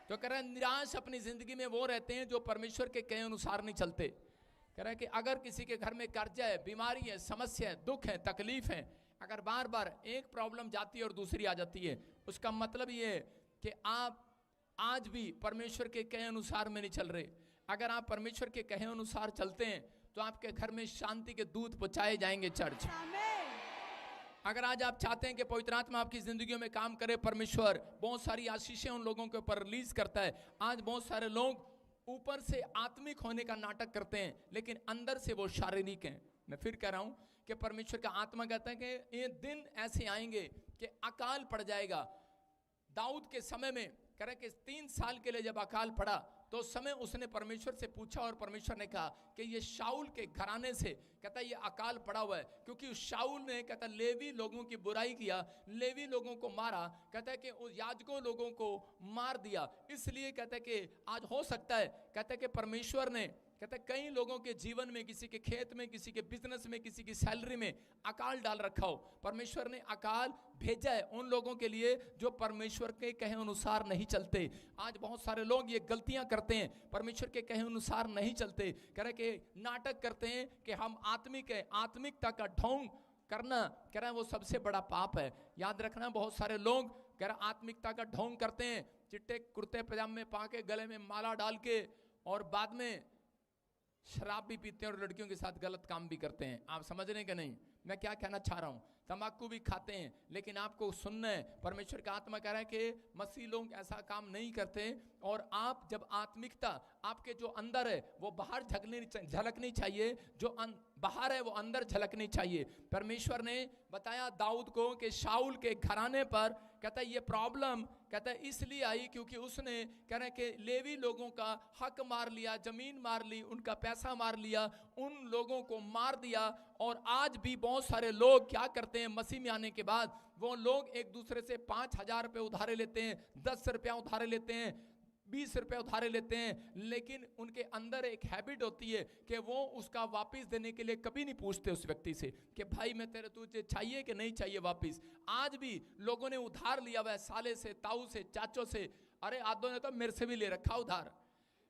तो कह रहे हैं निराश अपनी जिंदगी में वो रहते हैं जो परमेश्वर के कहे अनुसार नहीं चलते। कह रहे हैं कि अगर किसी के घर में कर्जा है, बीमारी है, समस्या है, दुख है, तकलीफ है, अगर बार बार एक प्रॉब्लम जाती है और दूसरी आ जाती है, उसका मतलब ये है कि आप आज भी परमेश्वर के कहे अनुसार में नहीं चल रहे। अगर आप परमेश्वर के कहे अनुसार चलते हैं तो आपके घर में शांति के दूत पहुंचाए जाएंगे चर्च। अगर आज आप चाहते हैं कि पवित्र आत्मा आपकी जिंदगियों में काम करे, परमेश्वर बहुत सारी आशीषें उन लोगों के ऊपर रिलीज करता है। आज बहुत सारे लोग ऊपर से आत्मिक होने का नाटक करते हैं लेकिन अंदर से वो शारीरिक हैं। मैं फिर कह रहा हूं कि परमेश्वर का आत्मा कहता है कि ये दिन ऐसे आएंगे कि अकाल पड़ जाएगा। दाऊद के समय में कह रहे कि 3 साल के लिए जब अकाल पड़ा तो उस समय उसने परमेश्वर से पूछा और परमेश्वर ने कहा कि ये शाऊल के घराने से कहता ये अकाल पड़ा हुआ है, क्योंकि उस शाऊल ने कहता लेवी लोगों की बुराई किया, लेवी लोगों को मारा, कहता है कि उस याजकों लोगों को मार दिया। इसलिए कहता है कि आज हो सकता है, कहता है कि परमेश्वर ने कहता है कई लोगों के जीवन में, किसी के खेत में, किसी के बिजनेस में, किसी की सैलरी में अकाल डाल रखा हो। परमेश्वर ने अकाल भेजा है उन लोगों के लिए जो परमेश्वर के कहे अनुसार नहीं चलते। आज बहुत सारे लोग ये गलतियां करते हैं, परमेश्वर के कहे अनुसार नहीं चलते। कह रहे कि नाटक करते हैं कि हम आत्मिक है, आत्मिकता का ढोंग करना कह रहे हैं वो सबसे बड़ा पाप है। याद रखना, बहुत सारे लोग कह रहे आत्मिकता का ढोंग करते हैं, चिट्टे कुर्ते पजामे पा के, गले में माला डाल के, और बाद में शराब भी पीते हैं और लड़कियों के साथ गलत काम भी करते हैं। आप समझ रहे हैं कि नहीं मैं क्या कहना चाह रहा हूं? तंबाकू भी खाते हैं, लेकिन आपको सुनना है, परमेश्वर का आत्मा कह रहा है कि मसीह लोग ऐसा काम नहीं करते। और आप जब आत्मिकता आपके जो अंदर है वो बाहर झलकनी चाहिए, जो बाहर है वो अंदर झलकनी चाहिए। परमेश्वर ने बताया दाऊद को कि शाऊल के घराने पर कहता है ये प्रॉब्लम कहता है इसलिए आई क्योंकि उसने कह रहे कि लेवी लोगों का हक मार लिया, जमीन मार ली, उनका पैसा मार लिया, उन लोगों को मार दिया। और आज भी बहुत सारे लोग क्या करते हैं, मसीह में आने के बाद वो लोग एक दूसरे से 5,000 रुपये उधारे लेते हैं, 10 रुपया उधारे लेते हैं, 20 रुपये उधारे लेते हैं, लेकिन उनके अंदर एक हैबिट होती है कि वो उसका वापस देने के लिए कभी नहीं पूछते उस व्यक्ति से कि भाई मैं तेरे तुझे चाहिए कि नहीं चाहिए वापस। आज भी लोगों ने उधार लिया हुआ है, साले से, ताऊ से, चाचों से, अरे आदों ने तो मेरे से भी ले रखा उधार,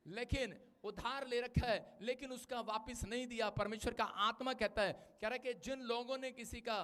लेकिन उधार ले रखा है लेकिन उसका वापस नहीं दिया। परमेश्वर का आत्मा कहता है, कह रहा है कि जिन लोगों ने किसी का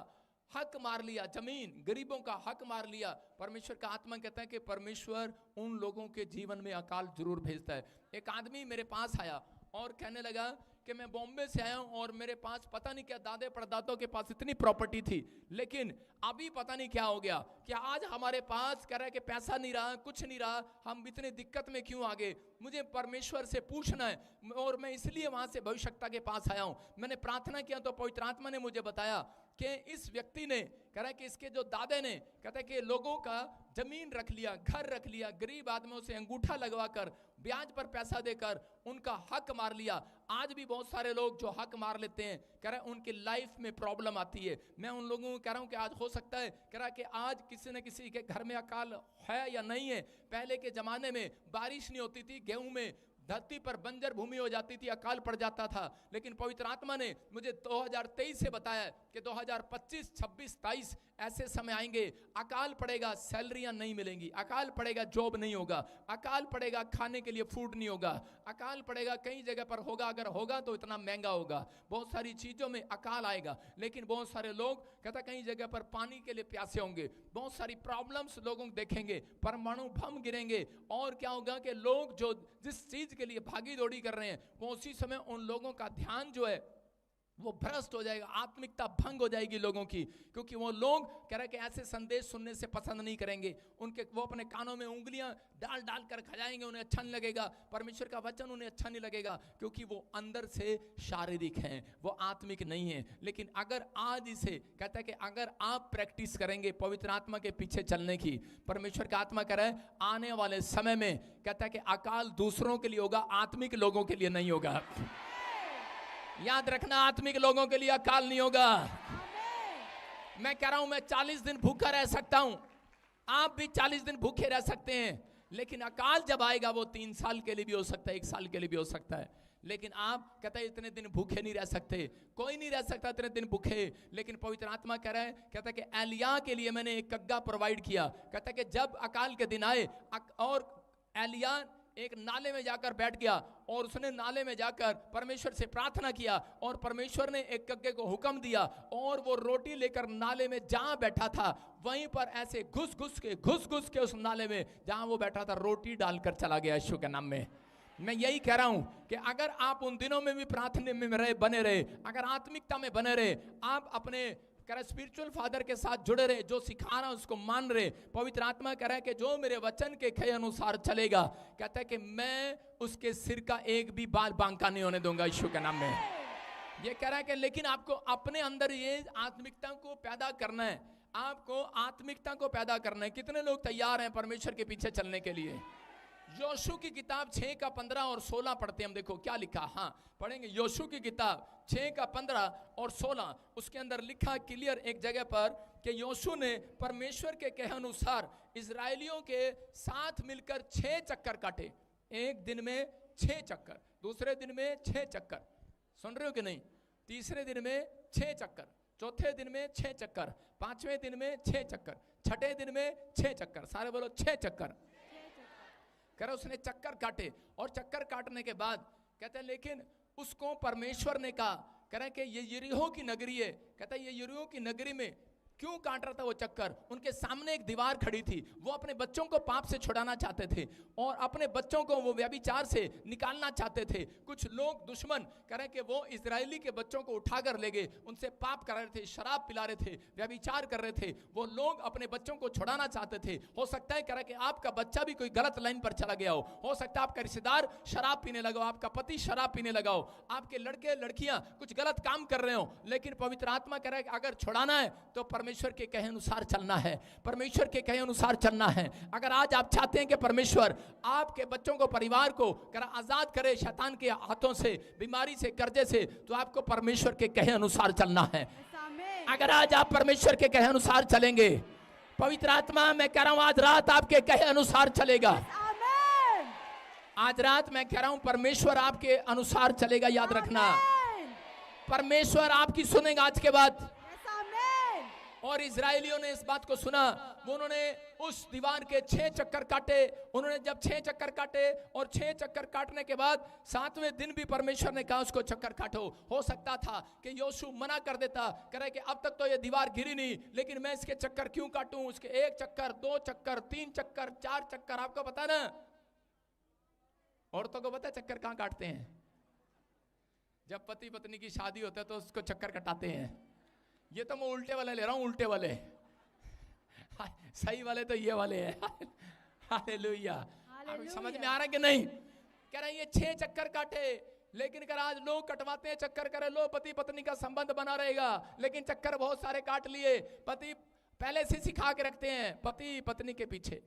हक मार लिया, जमीन, गरीबों का हक मार लिया, परमेश्वर का आत्मा कहता है कि परमेश्वर उन लोगों के जीवन में अकाल जरूर भेजता है। एक आदमी मेरे पास आया और कहने लगा कि मैं बॉम्बे से आया हूं और मेरे पास पता नहीं क्या दादे परदादों के पास इतनी प्रॉपर्टी थी, लेकिन अभी पता नहीं क्या हो गया कि आज हमारे पास कह रहा है कि पैसा नहीं रहा, कुछ नहीं रहा, हम इतने दिक्कत में क्यों आ गए? मुझे परमेश्वर से पूछना है और मैं इसलिए वहां से भविष्यवक्ता के पास आया हूं। मैंने प्रार्थना किया तो पवित्र आत्मा ने मुझे बताया कि इस व्यक्ति ने कह रहा है कि इसके जो दादे ने कहता है कि लोगों का जमीन रख लिया, घर रख लिया, गरीब आदमियों से अंगूठा लगवा कर, ब्याज पर पैसा देकर उनका हक मार लिया। आज भी बहुत सारे लोग जो हक मार लेते हैं, कह रहा है उनकी लाइफ में प्रॉब्लम आती है। मैं उन लोगों को कह रहा हूं कि आज हो सकता है, कह रहा है कि आज किसी न किसी के घर में अकाल है या नहीं है। पहले के जमाने में बारिश नहीं होती थी, गेहूं में धरती पर बंजर भूमि हो जाती थी, अकाल पड़ जाता था, लेकिन पवित्र आत्मा ने मुझे 2023 से बताया कि 2025, 26, 23 ऐसे समय आएंगे, अकाल पड़ेगा, सैलरियां नहीं मिलेंगी, अकाल पड़ेगा, जॉब नहीं होगा, अकाल पड़ेगा, खाने के लिए फूड नहीं होगा, अकाल पड़ेगा, कई जगह पर होगा, अगर होगा तो इतना महंगा होगा, बहुत सारी चीजों में अकाल आएगा। लेकिन बहुत सारे लोग कहता कई जगह पर पानी के लिए प्यासे होंगे, बहुत सारी प्रॉब्लम्स लोगों को देखेंगे, परमाणु बम गिरेंगे, और क्या होगा कि लोग जो जिस चीज के लिए भागी दौड़ी कर रहे हैं वो उसी समय उन लोगों का ध्यान जो है वो भ्रष्ट हो जाएगा, आत्मिकता भंग हो जाएगी लोगों की, क्योंकि वो लोग कह रहे कि ऐसे संदेश सुनने से पसंद नहीं करेंगे, उनके वो अपने कानों में उंगलियां डाल डाल कर खजाएंगे, उन्हें अच्छा नहीं लगेगा, परमेश्वर का वचन उन्हें अच्छा नहीं लगेगा, क्योंकि वो अंदर से शारीरिक हैं, वो आत्मिक नहीं है। लेकिन अगर आज इसे कहता है कि अगर आप प्रैक्टिस करेंगे पवित्र आत्मा के पीछे चलने की, परमेश्वर का आत्मा कह रहा है आने वाले समय में कहता है कि अकाल दूसरों के लिए होगा, आत्मिक लोगों के लिए नहीं होगा। याद रखना, आत्मिक लोगों के लिए अकाल नहीं होगा। मैं कह रहा हूं मैं 40 दिन भूखा रह सकता हूं, आप भी 40 दिन भूखे रह सकते हैं, लेकिन अकाल जब आएगा वो 3 साल के लिए भी हो सकता है, 1 साल के लिए भी हो सकता है। लेकिन आप कहते हैं इतने दिन भूखे नहीं रह सकते, कोई नहीं रह सकता इतने दिन भूखे। लेकिन पवित्र आत्मा कह रहा है, कहता है कि एलिया के लिए मैंने एक कग्गा प्रोवाइड किया। कहता है कि जब अकाल के दिन आए और एलिया एक नाले में जाकर बैठ गया और उसने नाले में जाकर परमेश्वर से प्रार्थना किया और परमेश्वर ने एक कग्गे को हुक्म दिया और वो रोटी लेकर नाले में जहां बैठा था वहीं पर ऐसे घुस घुस के उस नाले में जहां वो बैठा था रोटी डालकर चला गया यीशु के नाम में। मैं यही कह रहा हूं कि अगर आप उन दिनों में भी प्रार्थना में रहे, बने रहे, अगर आत्मिकता में बने रहे, आप अपने स्पिरिचुअल फादर के साथ जुड़े रहे, जो सिखा रहा है उसको मान रहे, पवित्र आत्मा कह रहा है कि जो मेरे वचन के कहे अनुसार चलेगा, कहता है कि मैं उसके सिर का एक भी बाल बांका नहीं होने दूंगा यीशु के नाम में। ये कह रहा है कि लेकिन आपको अपने अंदर ये आत्मिकता को पैदा करना है, आपको आत्मिकता को पैदा करना है। कितने लोग तैयार हैं परमेश्वर के पीछे चलने के लिए? योशू की किताब 6 का 15 और 16 पढ़ते हैं हम। देखो क्या लिखा, हाँ पढ़ेंगे। योशू की किताब 6 का 15 और 16, उसके अंदर लिखा क्लियर एक जगह पर कि योशू ने परमेश्वर के कहे अनुसार इजरायलियों के साथ मिलकर 6 चक्कर काटे। एक दिन में 6 चक्कर, दूसरे दिन में 6 चक्कर, सुन रहे हो कि नहीं? तीसरे दिन में 6 चक्कर, चौथे दिन में 6 चक्कर, 5वें दिन में 6 चक्कर, छठे दिन में 6 चक्कर। सारे बोलो 6 चक्कर। कह रहा उसने चक्कर काटे और चक्कर काटने के बाद कहते हैं लेकिन उसको परमेश्वर ने कहा, कह रहा है कि ये यरीहो की नगरी है। कहता है ये यरीहो की नगरी में क्यों काट रहा था वो चक्कर? उनके सामने एक दीवार खड़ी थी, वो अपने बच्चों को पाप से छुड़ाना चाहते थे और अपने बच्चों को वो व्यभिचार से निकालना चाहते थे। कुछ लोग दुश्मन कह रहे कि वो इजरायली के बच्चों को उठाकर ले गए, उनसे पाप करा रहे थे, शराब पिला रहे थे, व्यभिचार कर रहे थे। वो लोग अपने बच्चों को छुड़ाना चाहते थे। हो सकता है कह रहा कि आपका बच्चा भी कोई गलत लाइन पर चला गया हो सकता है आपका रिश्तेदार शराब पीने लगा हो, आपका पति शराब पीने लगा हो, आपके लड़के लड़कियां कुछ गलत काम कर रहे हो। लेकिन पवित्र आत्मा कह रहा है कि अगर छुड़ाना है तो परमेश्वर के कहे अनुसार चलना है, परमेश्वर के कहे अनुसार चलना है। अगर आज आप चाहते हैं कि परमेश्वर आपके बच्चों को, परिवार को आजाद करे शैतान के हाथों से, बीमारी से, कर्जे से, तो आपको परमेश्वर के कहे अनुसार चलना है। अगर आज आप परमेश्वर के कहे अनुसार चलेंगे, पवित्र आत्मा मैं कह रहा हूं आज रात आपके कहे अनुसार चलेगा। आज रात मैं कह रहा हूं परमेश्वर आपके अनुसार चलेगा। याद रखना, परमेश्वर आपकी सुनेगा आज के बाद। और इजरायलियों ने इस बात को सुना, वो उन्होंने उस दीवार के 6 चक्कर काटे। उन्होंने जब 6 चक्कर काटे और 6 चक्कर काटने के बाद 7वें दिन भी परमेश्वर ने कहा उसको चक्कर काटो। हो सकता था कि योशू मना कर देता, कह रहे कि अब तक तो ये दीवार गिरी नहीं, लेकिन मैं इसके चक्कर क्यों काटूं? उसके 1 चक्कर, 2 चक्कर, 3 चक्कर, 4 चक्कर। आपको पता ना, औरतों को पता है चक्कर कहां काटते हैं? जब पति पत्नी की शादी होता है तो उसको चक्कर कटाते हैं। ये तो मैं उल्टे वाले ले रहा हूं, उल्टे वाले। सही वाले तो ये वाले हैं। हालेलुया। समझ में आ रहा है कि नहीं? कह रहा है ये 6 चक्कर काटे, लेकिन कर आज लोग कटवाते हैं चक्कर, करे लो पति पत्नी का संबंध बना रहेगा, लेकिन चक्कर बहुत सारे काट लिए। पति पहले से सिखा के रखते हैं पति पत्नी के पीछे,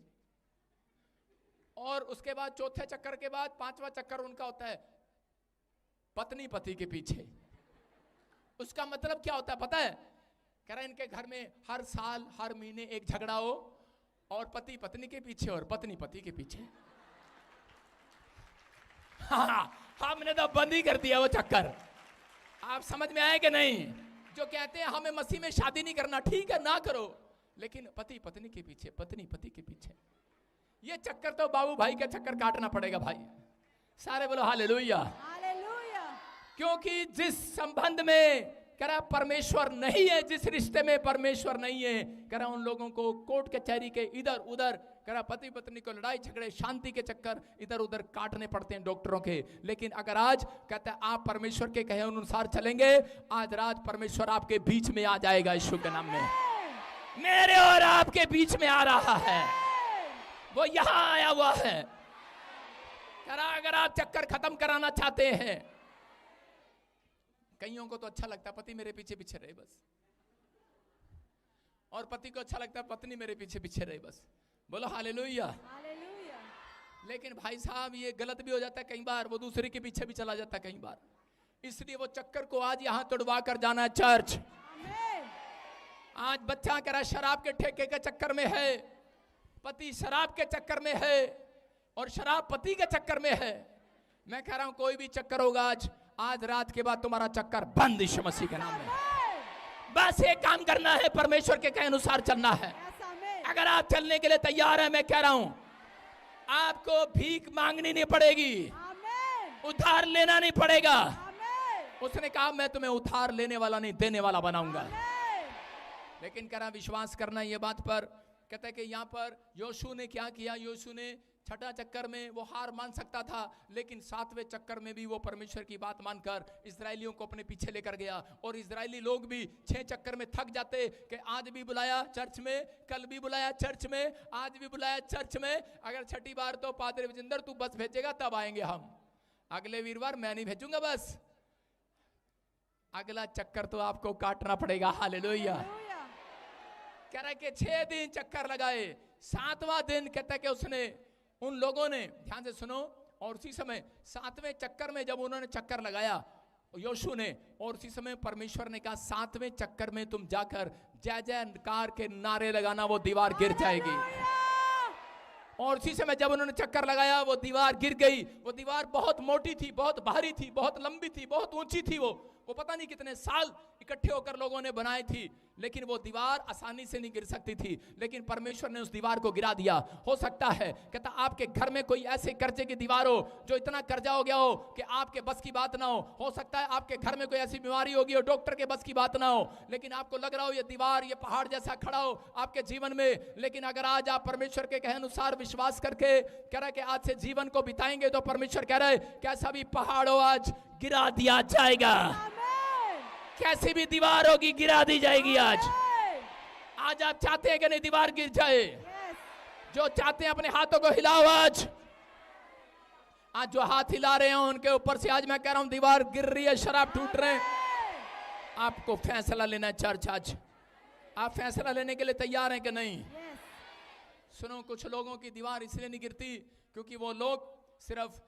और उसके बाद चौथे चक्कर के बाद 5वां चक्कर उनका होता है पत्नी पति के पीछे। उसका मतलब क्या होता है पता है? कह रहा है इनके घर में हर साल हर महीने एक झगड़ा हो, और पति पत्नी के पीछे और पत्नी पति के पीछे। हमने तो बंद ही कर दिया वो चक्कर। आप समझ में आए कि नहीं? जो कहते हैं हमें मसीह में शादी नहीं करना, ठीक है ना करो, लेकिन पति पत्नी के पीछे, पत्नी पति के पीछे। ये चक्कर तो बाबू भाई का चक्कर काटना पड़ेगा भाई। सारे बोलो हालेलुया। क्योंकि जिस संबंध में कह रहा परमेश्वर नहीं है, जिस रिश्ते में परमेश्वर नहीं है, कह रहा उन लोगों को कोर्ट कचहरी के इधर उधर, कह रहा पति पत्नी को लड़ाई झगड़े शांति के चक्कर इधर उधर काटने पड़ते हैं डॉक्टरों के। लेकिन अगर आज कहता है आप परमेश्वर के कहे अनुसार चलेंगे, आज रात परमेश्वर आपके बीच में आ जाएगा यीशु के नाम में। मेरे और आपके बीच में आ रहा है, वो यहां आया हुआ है। कह रहा अगर आप चक्कर खत्म कराना चाहते हैं, कईयों को तो अच्छा लगता है पति मेरे पीछे पीछे रहे बस, और पति को अच्छा लगता है पत्नी मेरे पीछे पीछे रहे बस। बोलो हालेलुया। लेकिन भाई साहब ये गलत भी हो जाता है कई बार, वो दूसरे के पीछे भी चला जाता है कई बार। इसलिए वो चक्कर को आज यहां तोड़वा कर जाना है चर्च। आज बच्चा कह रहा शराब के ठेके के चक्कर में है, पति शराब के चक्कर में है और शराब पति के चक्कर में है, मैं कह रहा हूं कोई भी चक्कर होगा आज रात के बाद तुम्हारा चक्कर बंद यीशु मसीह के नाम में। बस एक काम करना है, परमेश्वर के कहे अनुसार चलना है। अगर आप चलने के लिए तैयार हैं, मैं कह रहा हूं आपको भीख मांगनी नहीं पड़ेगी, उधार लेना नहीं पड़ेगा। उसने कहा मैं तुम्हें उधार लेने वाला नहीं देने वाला बनाऊंगा। लेकिन कह रहा विश्वास करना ये बात पर। कहता है कि यहाँ पर योशू ने क्या किया, योशू ने छठा चक्कर में वो हार मान सकता था, लेकिन सातवें चक्कर में भी वो परमेश्वर की बात मानकर इजरायलियों को अपने पीछे लेकर गया। और इजरायली लोग भी 6 चक्कर में थक जाते कि आज भी बुलाया चर्च में, कल भी बुलाया चर्च में, आज भी बुलाया चर्च में, अगर छठी बार तो पादरी विजेंद्र तू बस भेजेगा तब आएंगे हम, अगले वीरवार मैं नहीं भेजूंगा बस। अगला चक्कर तो आपको काटना पड़ेगा। हालेलुया। कह रहा है कि 6 दिन चक्कर लगाए, 7वां दिन कहता है कि उसने उन लोगों ने, ध्यान से सुनो, और उसी समय 7वें चक्कर में जब उन्होंने चक्कर लगाया योशू ने, और उसी समय परमेश्वर ने कहा 7वें चक्कर में तुम जाकर जय जयकार के नारे लगाना, वो दीवार गिर जाएगी। और उसी समय जब उन्होंने चक्कर लगाया वो दीवार गिर गई। वो दीवार बहुत मोटी थी, बहुत भारी थी, बहुत लंबी थी, बहुत ऊंची थी। वो पता नहीं कितने साल इकट्ठे होकर लोगों ने बनाई थी, लेकिन वो दीवार आसानी से नहीं गिर सकती थी। लेकिन परमेश्वर ने उस दीवार को गिरा दिया। हो सकता है कहता आपके घर में कोई ऐसे कर्जे की दीवार हो जो इतना कर्जा हो गया हो कि आपके बस की बात ना हो सकता है आपके घर में कोई ऐसी बीमारी होगी हो डॉक्टर के बस की बात ना हो, लेकिन आपको लग रहा हो ये दीवार, ये पहाड़ जैसा खड़ा हो आपके जीवन में। लेकिन अगर आज आप परमेश्वर के कहे अनुसार विश्वास करके कह रहे कि आज से जीवन को बिताएंगे, तो परमेश्वर कह रहे कैसा भी पहाड़ हो आज गिरा दिया जाएगा, कैसी भी दीवार होगी गिरा दी जाएगी। आज आप चाहते हैं कि नहीं दीवार गिर जाए? जो चाहते हैं अपने हाथों को हिलाओ। आज जो हाथ हिला रहे हैं उनके ऊपर से आज मैं कह रहा हूं दीवार गिर रही है, शराब टूट रहे हैं। आपको फैसला लेना है चर्च। आज आप फैसला लेने के लिए तैयार हैं कि नहीं? सुनो, कुछ लोगों की दीवार इसलिए नहीं गिरती क्योंकि वो लोग सिर्फ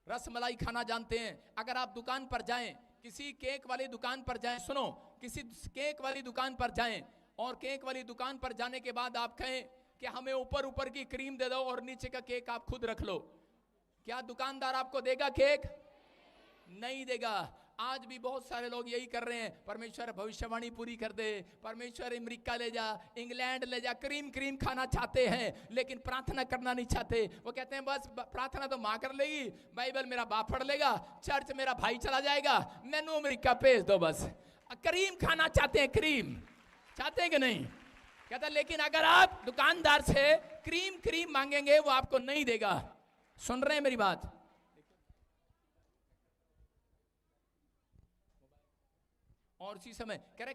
रसमलाई खाना जानते हैं। अगर आप दुकान पर जाएं, किसी केक वाली दुकान पर जाएं, सुनो, किसी केक वाली दुकान पर जाएं और केक वाली दुकान पर जाने के बाद आप कहें कि हमें ऊपर ऊपर की क्रीम दे दो और नीचे का केक आप खुद रख लो, क्या दुकानदार आपको देगा केक? नहीं देगा। आज भी बहुत सारे लोग यही कर रहे हैं, परमेश्वर भविष्यवाणी पूरी कर दे, परमेश्वर अमेरिका ले जा, इंग्लैंड ले जा, क्रीम खाना चाहते हैं लेकिन प्रार्थना करना नहीं चाहते। वो कहते हैं बस प्रार्थना तो माँ कर लेगी, बाइबल मेरा बाप पढ़ लेगा, चर्च मेरा भाई चला जाएगा, मैनू अमेरिका भेज दो बस। क्रीम खाना चाहते हैं, क्रीम चाहते हैं कि नहीं? कहता लेकिन अगर आप दुकानदार से क्रीम मांगेंगे वो आपको नहीं देगा। सुन रहे हैं मेरी बात? और उसी समय कह रहे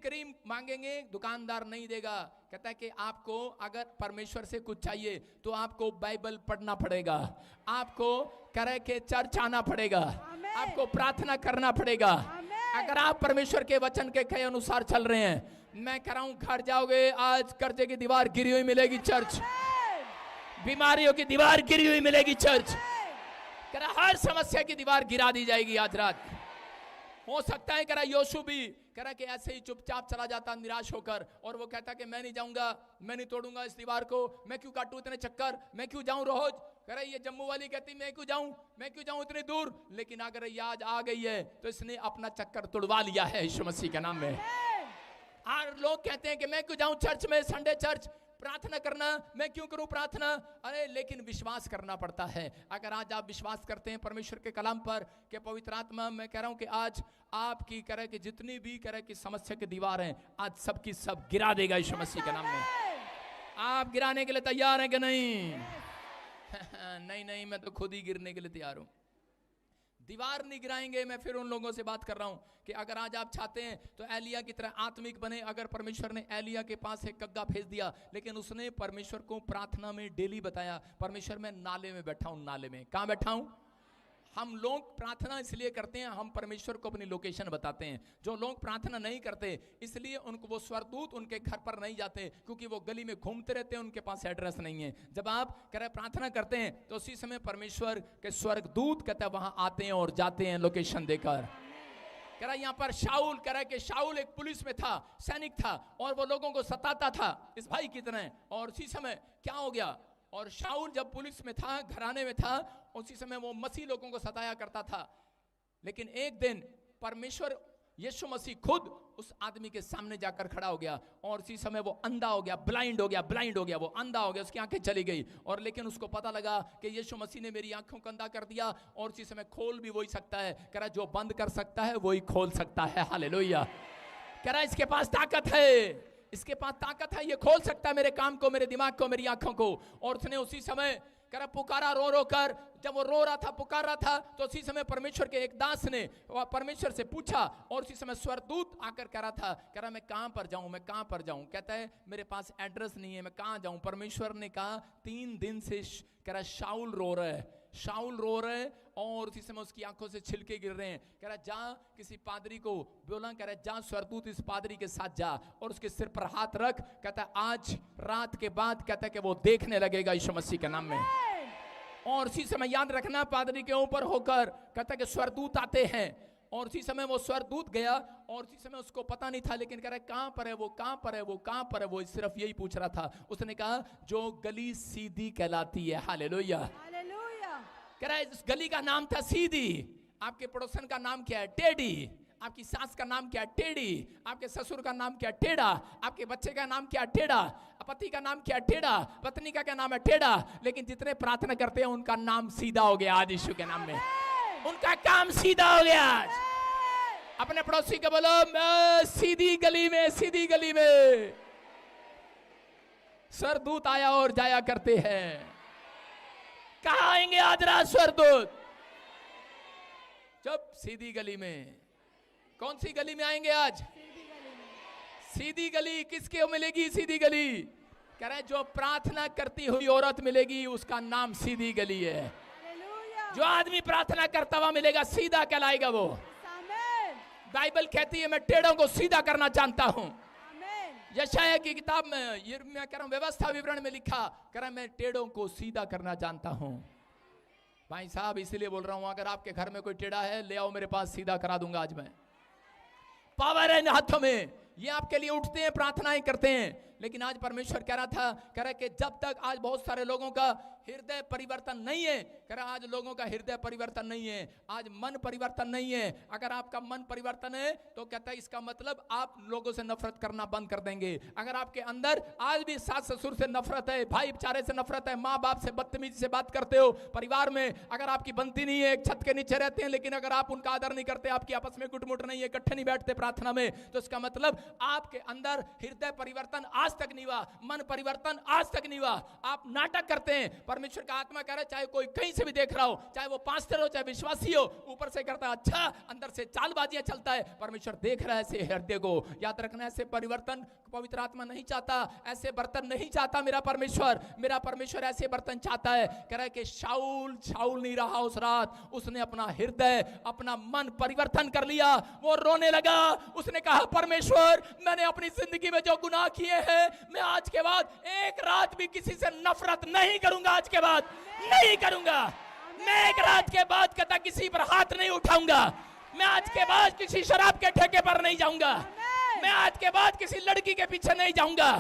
क्रीम मांगेंगे दुकानदार नहीं देगा। कहता है कि आपको अगर परमेश्वर से कुछ चाहिए तो आपको बाइबल पढ़ना पड़ेगा, आपको कह रहे कि चर्च आना पड़ेगा, आपको प्रार्थना करना पड़ेगा। अगर आप परमेश्वर के वचन के कहे अनुसार चल रहे हैं, मैं कह रहा हूं घर जाओगे आज कर्जे की दीवार गिरी हुई मिलेगी चर्च, बीमारियों की दीवार गिरी हुई मिलेगी चर्च, कह रहा हर समस्या की दीवार गिरा दी जाएगी आज रात। हो सकता है कह रहा योशू भी कह रहा कि ऐसे ही चुपचाप चला जाता निराश होकर, और वो कहता कि मैं नहीं जाऊंगा, मैं नहीं तोड़ूंगा इस दीवार को, मैं क्यों काटूं इतने चक्कर, मैं क्यों जाऊं रोज। कह रहा ये जम्मू वाली कहती मैं क्यों जाऊं इतनी दूर। लेकिन अगर ये आज आ गई है तो इसने अपना चक्कर तोड़वा लिया है यीशु मसीह के नाम में। और लोग कहते हैं कि मैं क्यों जाऊं चर्च में, संडे चर्च प्रार्थना करना, मैं क्यों करूं प्रार्थना। अरे लेकिन विश्वास करना पड़ता है। अगर आज आप विश्वास करते हैं परमेश्वर के कलाम पर कि पवित्र आत्मा, मैं कह रहा हूं कि आज आपकी कह रहे कि जितनी भी कह रहे कि समस्या की दीवार है आज सबकी सब गिरा देगा यीशु मसीह के नाम में। आप गिराने के लिए तैयार हैं कि नहीं? नहीं, मैं तो खुद ही गिरने के लिए तैयार हूं। दीवार नहीं गिराएंगे। मैं फिर उन लोगों से बात कर रहा हूं कि अगर आज आप चाहते हैं तो एलिया की तरह आत्मिक बने। अगर परमेश्वर ने एलिया के पास एक कग्गा भेज दिया, लेकिन उसने परमेश्वर को प्रार्थना में डेली बताया, परमेश्वर मैं नाले में बैठा हूं, नाले में। कहां बैठा हूं? हम लोग प्रार्थना इसलिए करते हैं, हम परमेश्वर को अपनी लोकेशन बताते हैं। जो लोग प्रार्थना नहीं करते इसलिए उनको वो स्वर्गदूत उनके घर पर नहीं जाते, क्योंकि वो गली में घूमते रहते हैं, उनके पास एड्रेस नहीं है। जब आप कह रहे प्रार्थना करते हैं तो उसी समय परमेश्वर के स्वर्गदूत कहते हैं वहां आते हैं और जाते हैं लोकेशन देकर। कह रहा यहाँ पर शाऊल, कह रहा कि शाऊल एक पुलिस में था, सैनिक था, और वो लोगों को सताता था इस भाई की तरह। और उसी समय क्या हो गया, और शाऊल जब पुलिस में था, घराने में था, उसी समय वो मसीह लोगों को सताया करता था। लेकिन एक दिन परमेश्वर यीशु मसीह खुद उस आदमी के सामने जाकर खड़ा हो गया, और उसी समय वो अंधा हो गया, ब्लाइंड हो गया, वो अंधा हो गया, उसकी आंखें चली गई। और लेकिन उसको पता लगा कि यीशु मसीह ने मेरी आंखों को अंधा कर दिया, और उसी समय खोल भी वही सकता है। कह रहा जो बंद कर सकता है वही खोल सकता है। हालेलुया। कह रहा इसके पास ताकत है, इसके पास ताकत है, ये खोल सकता है मेरे काम को, मेरे दिमाग को, मेरी आंखों को। और उसने उसी समय कह रहा पुकारा रो रो कर, जब वो रो रहा था, पुकार रहा था, तो उसी समय परमेश्वर के एक दास ने परमेश्वर से पूछा, और उसी समय स्वर्गदूत आकर कह रहा था, कह रहा मैं कहां पर जाऊं, मैं कहां पर जाऊं। कहता है मेरे पास एड्रेस नहीं है, मैं कहां जाऊं। परमेश्वर ने कहा 3 दिन से कह रहा शाऊल रो रहा है, शाऊल रो रहे हैं, और उसी समय उसकी आंखों से छिलके गिर रहे हैं। कह रहा जा किसी पादरी को बोला, कह रहा जा स्वर्गदूत इस पादरी के साथ जा और उसके सिर पर हाथ रख। कहता है आज रात के बाद कहता है कि वो देखने लगेगा यीशु मसीह के नाम में। और उसी समय याद रखना, पादरी के ऊपर होकर कहता है कि स्वर्गदूत आते हैं, और उसी समय वो स्वर्गदूत गया, और उसी समय उसको पता नहीं था, लेकिन कह रहा है कहां पर है वो, कहां पर है वो, कहां पर है वो, सिर्फ यही पूछ रहा था। उसने कहा जो गली सीधी कहलाती है। हालेलुया। कह रहा है इस गली का नाम था सीधी। आपके पड़ोसन का नाम क्या है? टेढ़ी। आपकी सास का नाम क्या है? टेढ़ी। आपके ससुर का नाम क्या है? टेढ़ा। आपके बच्चे का नाम क्या है? टेढ़ा। पति का नाम क्या है? टेढ़ा। पत्नी का क्या नाम है? टेढ़ा। लेकिन जितने प्रार्थना करते हैं उनका नाम सीधा हो गया आज यीशु के नाम में, उनका काम सीधा हो गया आज। अपने पड़ोसी को बोलो मैं सीधी गली में, सीधी गली में स्वर्गदूत आया और जाया करते हैं। कहां आएंगे आज रात स्वर्गदूत? जब सीधी गली में। कौन सी गली में आएंगे आज? सीधी गली। किसके मिलेगी सीधी गली? कह रहे जो प्रार्थना करती हुई औरत मिलेगी उसका नाम सीधी गली है। जो आदमी प्रार्थना करता हुआ मिलेगा सीधा कहलाएगा वो। बाइबल कहती है मैं टेढ़ों को सीधा करना जानता हूं। यशायाह की किताब में ये मैं कह रहा हूं व्यवस्था विवरण में लिखा, कह रहा मैं टेढ़ों को सीधा करना जानता हूं। भाई साहब इसलिए बोल रहा हूं अगर आपके घर में कोई टेढ़ा है ले आओ मेरे पास, सीधा करा दूंगा आज मैं। पावर है इन हाथों में, ये आपके लिए उठते हैं, प्रार्थनाएं करते हैं। लेकिन आज परमेश्वर कह रहा था, कह रहा कि जब तक आज बहुत सारे लोगों का हृदय परिवर्तन नहीं है, कह रहा आज लोगों का हृदय परिवर्तन नहीं है, आज मन परिवर्तन नहीं है। अगर आपका मन परिवर्तन है तो कहता है इसका मतलब आप लोगों से नफरत करना बंद कर देंगे। अगर आपके अंदर आज भी सास ससुर से नफरत है, भाईचारे से नफरत है, माँ बाप से बदतमीजी से बात करते हो, परिवार में अगर आपकी बनती नहीं है, एक छत के नीचे रहते हैं लेकिन अगर आप उनका आदर नहीं करते, आपकी आपस में गुटमुट नहीं है, इकट्ठे नहीं बैठते प्रार्थना में, तो इसका मतलब आपके अंदर हृदय परिवर्तन आज तक नहीं हुआ, मन परिवर्तन आज तक नहीं हुआ। आप नाटक करते हैं। परमेश्वर का आत्मा कह रहा है चाहे कोई कहीं से भी देख रहा हो, चाहे वो पास्टर हो चाहे विश्वासी हो, ऊपर से करता है अच्छा, अंदर से चालबाजियां चलता है। परमेश्वर देख रहा है ऐसे हृदय को। याद रखना ऐसे परिवर्तन पवित्र आत्मा नहीं चाहता, ऐसे बर्तन नहीं चाहता मेरा परमेश्वर ऐसे बर्तन चाहता है। कह रहा है कि शाऊल नहीं रहा उस रात, उसने अपना हृदय अपना मन परिवर्तन कर लिया। वो रोने लगा, उसने कहा परमेश्वर मैंने अपनी जिंदगी में जो गुनाह किए हैं मैं आज के बाद एक रात भी किसी से नफरत नहीं करूंगा। आज के बाद नहीं करूंगा। मैं एक रात के बाद कहता किसी पर हाथ नहीं उठाऊंगा। मैं आज के बाद किसी शराब के ठेके पर नहीं जाऊंगा। मैं आज के बाद किसी लड़की के पीछे नहीं जाऊंगा।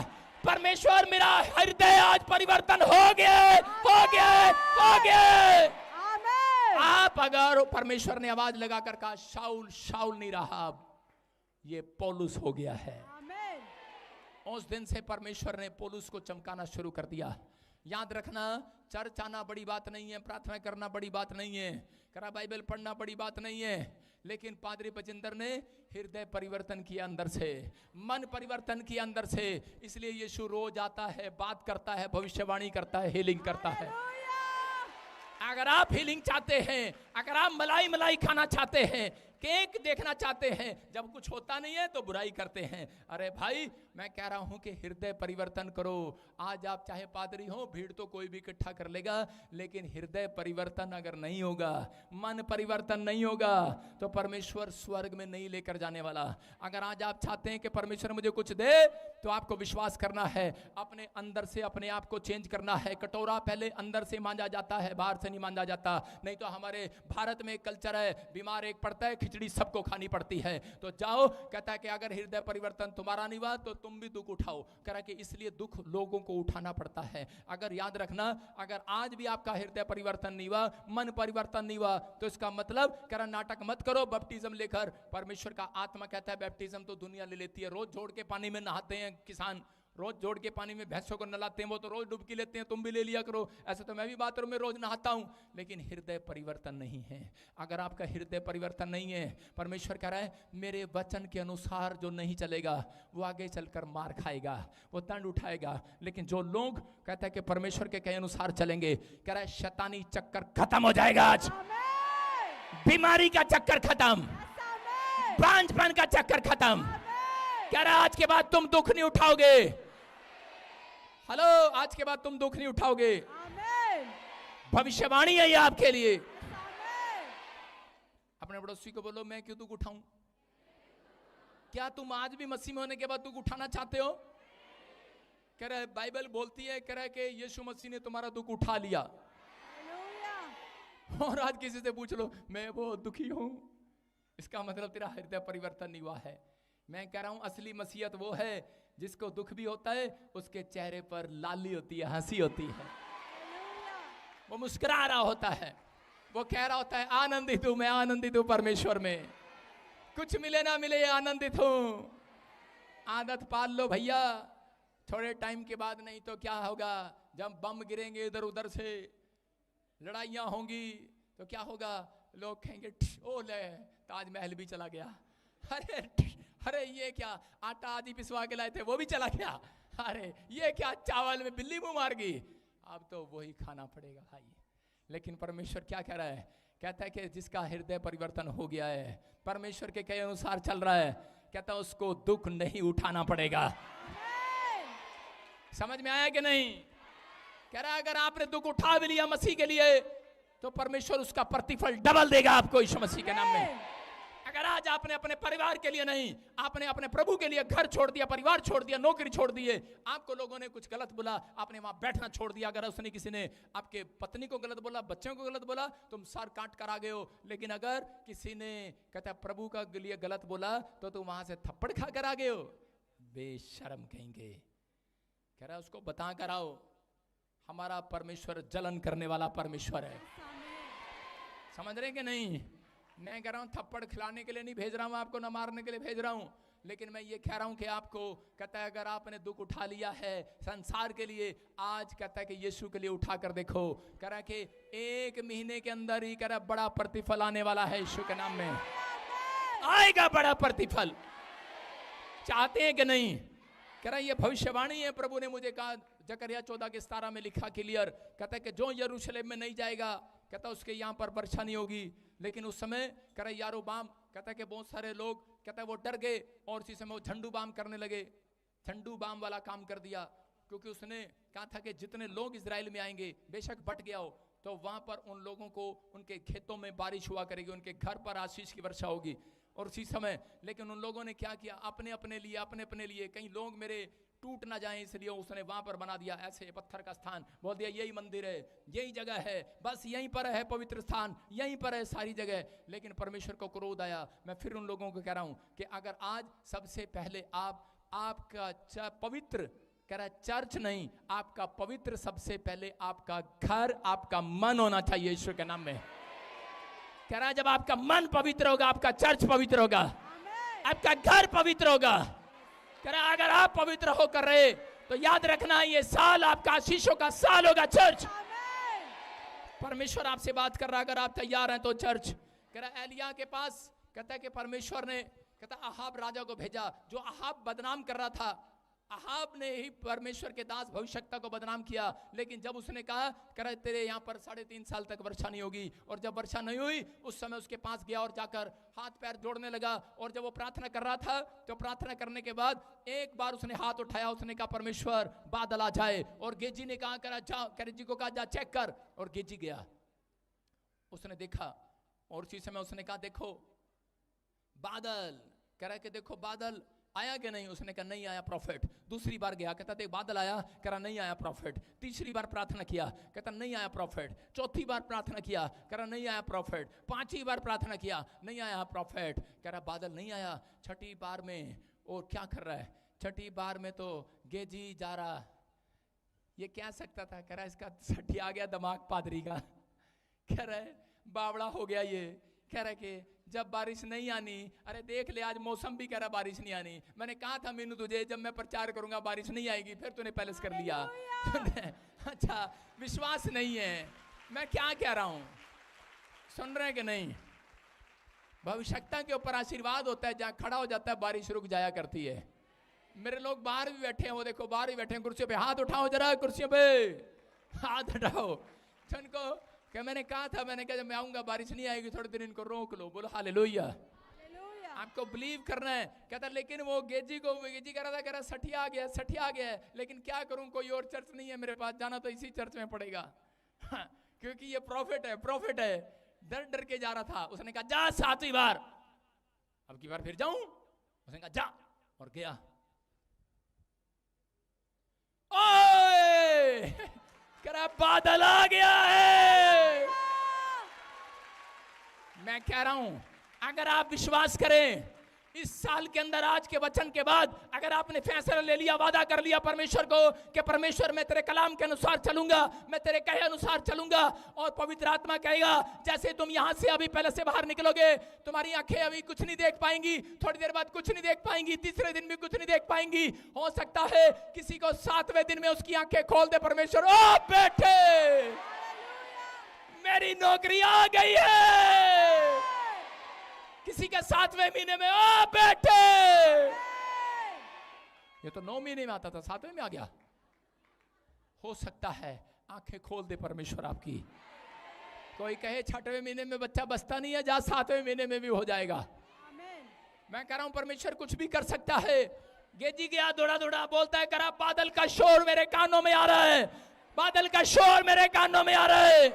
परमेश्वर मेरा हृदय आज परिवर्तन हो गया। आप अगर परमेश्वर ने आवाज लगाकर कहा शाऊल नहीं रहा, ये पौलुस हो गया है। उस दिन से परमेश्वर ने पौलुस को चमकाना शुरू कर दिया। याद रखना चर्च आना बड़ी बात नहीं है, प्रार्थना करना बड़ी बात नहीं है, करा बाइबल पढ़ना बड़ी बात नहीं है, लेकिन पादरी बजिंदर ने हृदय परिवर्तन किया अंदर से, मन परिवर्तन किया अंदर से। इसलिए यीशु रोज आता है, बात करता है, भविष्यवाणी करता है, हीलिंग करता है। अगर आप हीलिंग चाहते हैं, अगर आप मलाई खाना चाहते हैं, केक देखना चाहते हैं, जब कुछ होता नहीं है तो बुराई करते हैं। अरे भाई मैं कह रहा हूं कि हृदय परिवर्तन करो। आज आप चाहे पादरी हो, भीड़ तो कोई भी इकट्ठा कर लेगा, लेकिन हृदय परिवर्तन अगर नहीं होगा, मन परिवर्तन नहीं होगा, तो परमेश्वर स्वर्ग में नहीं लेकर जाने वाला। अगर आज आप चाहते हैं कि परमेश्वर मुझे कुछ दे, तो आपको विश्वास करना है, अपने अंदर से अपने आप को चेंज करना है। कटोरा पहले अंदर से मांजा जाता है, बाहर से नहीं मांजा जाता। नहीं तो हमारे भारत में एक कल्चर है, बीमार एक पड़ता है, खिचड़ी सबको खानी पड़ती है। तो जाओ, कहता है कि अगर हृदय परिवर्तन तुम्हारा नहीं हुआ तो तुम भी दुख उठाओ। कह रहा कि इसलिए दुख लोगों को उठाना पड़ता है। अगर याद रखना, अगर आज भी आपका हृदय परिवर्तन नहीं हुआ, मन परिवर्तन नहीं हुआ, तो इसका मतलब कह रहा नाटक मत करो बैप्टिज्म लेकर। परमेश्वर का आत्मा कहता है बैप्टिज्म तो दुनिया ले लेती है। रोज जोड़ के पानी में नहाते हैं किसान, रोज जोड़ के पानी में भैंसों को नहलाते हैं, वो तो रोज डुबकी लेते हैं, तुम भी ले लिया करो। ऐसे तो मैं भी बाथरूम में रोज नहाता हूं, लेकिन हृदय परिवर्तन नहीं है। अगर आपका हृदय परिवर्तन नहीं है, परमेश्वर कह रहा है मेरे वचन के अनुसार जो नहीं चलेगा वो आगे चलकर मार खाएगा, वो दंड उठाएगा। लेकिन जो लोग कहता है कि परमेश्वर के कहे अनुसार चलेंगे, कह रहा है शैतानी चक्कर खत्म हो जाएगा। आज बीमारी का चक्कर खत्म, बांझपन का चक्कर खत्म। कह रहा आज के बाद तुम दुख नहीं उठाओगे। हेलो, आज के बाद तुम दुख नहीं उठाओगे। भविष्यवाणी है ये आपके लिए। अपने पड़ोसी को बोलो मैं क्यों दुख उठाऊं। क्या तुम आज भी मसीह में होने के बाद दुख उठाना चाहते हो? कह रहा है बाइबल बोलती है, कह रहा है कि यीशु मसीह ने तुम्हारा दुख उठा लिया। और आज किसी से पूछ लो मैं बहुत दुखी हूं, इसका मतलब तेरा हृदय परिवर्तन नहीं हुआ है। मैं कह रहा हूं असली मसीहत वो है जिसको दुख भी होता है, उसके चेहरे पर लाली होती है, हंसी होती है, वो मुस्कुरा रहा होता है, वो कह रहा होता है आनंदित हूं, मैं आनंदित हूं परमेश्वर में, कुछ मिले ना मिले आनंदित हूं। आदत पाल लो भैया, थोड़े टाइम के बाद नहीं तो क्या होगा, जब बम गिरेंगे इधर उधर से, लड़ाइयां होंगी तो क्या होगा, लोग कहेंगे ओ ले ताजमहल भी चला गया, अरे अरे ये क्या आटा आदि पिसवा के लाए थे वो भी चला गया, अरे ये क्या चावल में बिल्ली मुंह मार गई, अब तो वही खाना पड़ेगा भाई। लेकिन परमेश्वर क्या कह रहा है, कहता है कि जिसका हृदय परिवर्तन हो गया है, परमेश्वर के कहे अनुसार चल रहा है, कहता है उसको दुख नहीं उठाना पड़ेगा। समझ में आया कि नहीं? कह रहा है अगर आपने दुख उठा भी लिया मसीह के लिए तो परमेश्वर उसका प्रतिफल डबल देगा आपको यीशु मसीह के नाम में। अगर आज आपने अपने परिवार के लिए नहीं, आपने अपने प्रभु के लिए घर छोड़ दिया, परिवार छोड़ दिया, नौकरी छोड़ दिए, आपको लोगों ने कुछ गलत बोला, आपने वहां बैठना छोड़ दिया, अगर उसने किसी ने आपके पत्नी को गलत बोला, बच्चों को गलत बोला, तुम सर काट कर आ गए हो। लेकिन अगर किसी ने कहता है प्रभु का लिए गलत बोला तो तुम वहां से थप्पड़ खा कर आ गए हो, बेशर्म कहेंगे। कह रहा है उसको बता कर आओ, हमारा परमेश्वर जलन करने वाला परमेश्वर है। समझ रहे कि नहीं? मैं कह रहा हूं थप्पड़ खिलाने के लिए नहीं भेज रहा हूं आपको, ना मारने के लिए भेज रहा हूं, लेकिन मैं ये कह रहा हूं कि आपको कहता है अगर आपने दुख उठा लिया है संसार के लिए, आज कहता है कि यीशु के लिए उठा कर देखो। कह रहा है कि 1 महीने के अंदर ही कह रहा बड़ा प्रतिफल आने वाला है, यीशु के नाम में आएगा बड़ा प्रतिफल। चाहते हैं कि नहीं? कह रहा है ये भविष्यवाणी है, प्रभु ने मुझे कहा, जकरिया 14:17 में लिखा क्लियर, कहता है कि जो यरूशलेम में नहीं जाएगा, कहता है उसके यहाँ पर वर्षा नहीं होगी। लेकिन उस समय कह रहा है यारोबाम, कहता है कि बहुत सारे लोग कहता है वो डर गए और उसी समय वो झंडू बाम करने लगे, झंडू बाम वाला काम कर दिया, क्योंकि उसने कहा था कि जितने लोग इजराइल में आएंगे, बेशक बट गया हो, तो वहां पर उन लोगों को उनके खेतों में बारिश हुआ करेगी, उनके घर पर आशीष की वर्षा होगी। और उसी समय लेकिन उन लोगों ने क्या किया, अपने अपने लिए कहीं लोग मेरे टूट ना जाएं, इसलिए उसने वहां पर बना दिया ऐसे पत्थर का स्थान, बोल दिया यही मंदिर है, यही जगह है, बस यहीं पर है पवित्र स्थान, यहीं पर है सारी जगह। लेकिन परमेश्वर को क्रोध आया। मैं फिर उन लोगों को कह रहा हूं कि अगर आज सबसे पहले आपका पवित्र, कह रहा है चर्च नहीं, आपका पवित्र सबसे पहले आपका घर, आपका मन होना चाहिए ईश्वर के नाम में। कह रहा है जब आपका मन पवित्र होगा, आपका चर्च पवित्र होगा, आपका घर पवित्र होगा। कह रहा है अगर आप पवित्र होकर रहे तो याद रखना ये साल आपका आशीषों का साल होगा। चर्च, परमेश्वर आपसे बात कर रहा है, अगर आप तैयार हैं तो चर्च। कह रहा है एलिया के पास, कहता है कि परमेश्वर ने कहता अहाब राजा को भेजा, जो अहाब बदनाम कर रहा था। अहाब ने ही परमेश्वर के दास भविष्यवक्ता को बदनाम किया। लेकिन जब उसने कहा कह रहा तेरे यहाँ पर 3.5 साल तक वर्षा नहीं होगी, और जब वर्षा नहीं हुई उस समय उसके पास गया और जाकर हाथ पैर जोड़ने लगा। और जब वो प्रार्थना कर रहा था तो प्रार्थना करने के बाद एक बार उसने हाथ उठाया, उसने कहा परमेश्वर बादल आ जाए, और गेजी ने कहा करा जा, गेजी को कहा जा चेक कर, और गेजी गया, उसने देखा, और उसी समय उसने कहा देखो बादल, कह रहा है कि देखो बादल, आया कि नहीं? उसने कहा नहीं आया प्रॉफिट। दूसरी बार गया, कहता देख बादल आया, कह रहा नहीं आया प्रॉफिट। तीसरी बार प्रार्थना किया, कहता नहीं आया प्रॉफिट। चौथी बार प्रार्थना किया, कह रहा नहीं आया प्रॉफिट। पांचवी बार प्रार्थना किया, नहीं आया प्रॉफिट। कह रहा बादल नहीं आया। छठी बार में और क्या कर रहा है? छठी बार में तो गेजी जा रहा, ये क्या सकता था? कह रहा इसका छठी आ गया दिमाग पादरी का। कह रहा है बावड़ा हो गया ये। कह रहा कि जब बारिश नहीं आनी, अरे देख ले आज मौसम भी कह रहा बारिश नहीं आनी। मैंने कहा था मीनू तुझे जब मैं प्रचार करूंगा बारिश नहीं आएगी, फिर तूने पैलेस कर लिया। अच्छा विश्वास नहीं है। मैं क्या कह रहा हूं, सुन रहे हैं कि नहीं? भविष्यता के ऊपर आशीर्वाद होता है, जहां खड़ा हो जाता है बारिश रुक जाया करती है। मेरे लोग बाहर भी बैठे हैं, वो देखो बाहर भी बैठे हैं कुर्सियों पे। हाथ उठाओ जरा, कुर्सियों पे हाथ उठाओ। जिनको क्या मैंने कहा था, मैंने कहा जब मैं आऊंगा बारिश नहीं आएगी, थोड़े दिन इनको रोक लो। बोलो हालेलुया। आपको बिलीव करना है। कहता लेकिन वो गेजी कह रहा था, कह रहा सठिया आ गया, सठिया आ गया, लेकिन क्या करूं, कोई और चर्च नहीं है मेरे पास, जाना तो इसी चर्च में पड़ेगा। हाँ, क्योंकि ये प्रॉफिट है, प्रॉफिट है। डर डर के जा रहा था। उसने कहा जा 7वीं बार, अब की बार फिर जाऊं? उसने कहा जा, और गया। ओए कह रहा बादल आ गया है। मैं कह रहा हूं अगर आप विश्वास करें, इस साल के अंदर आज के वचन के बाद अगर आपने फैसला ले लिया, वादा कर लिया परमेश्वर को कि परमेश्वर मैं तेरे कलाम के अनुसार चलूंगा, मैं तेरे कहे अनुसार चलूंगा, और पवित्र आत्मा कहेगा जैसे तुम यहां से अभी पहले से बाहर निकलोगे, तुम्हारी आंखें अभी कुछ नहीं देख पाएंगी, थोड़ी देर बाद कुछ नहीं देख पाएंगी, तीसरे दिन भी कुछ नहीं देख पाएंगी। हो सकता है किसी को 7वें दिन में उसकी आंखें खोल दे परमेश्वर। ओ बेटे मेरी नौकरी आ गई है। किसी के 7वें महीने में, ओ बेटे, ये तो 9 महीने में आता था, 7वें में आ गया। हो सकता है आंखें खोल दे परमेश्वर आपकी। कोई कहे 6वें महीने में बच्चा बसता नहीं है, जा 7वें महीने में भी हो जाएगा। मैं कह रहा हूं परमेश्वर कुछ भी कर सकता है। गेजी गया दौड़ा दौड़ा, बोलता है करा बादल का शोर मेरे कानों में आ रहा है, बादल का शोर मेरे कानों में आ रहा है।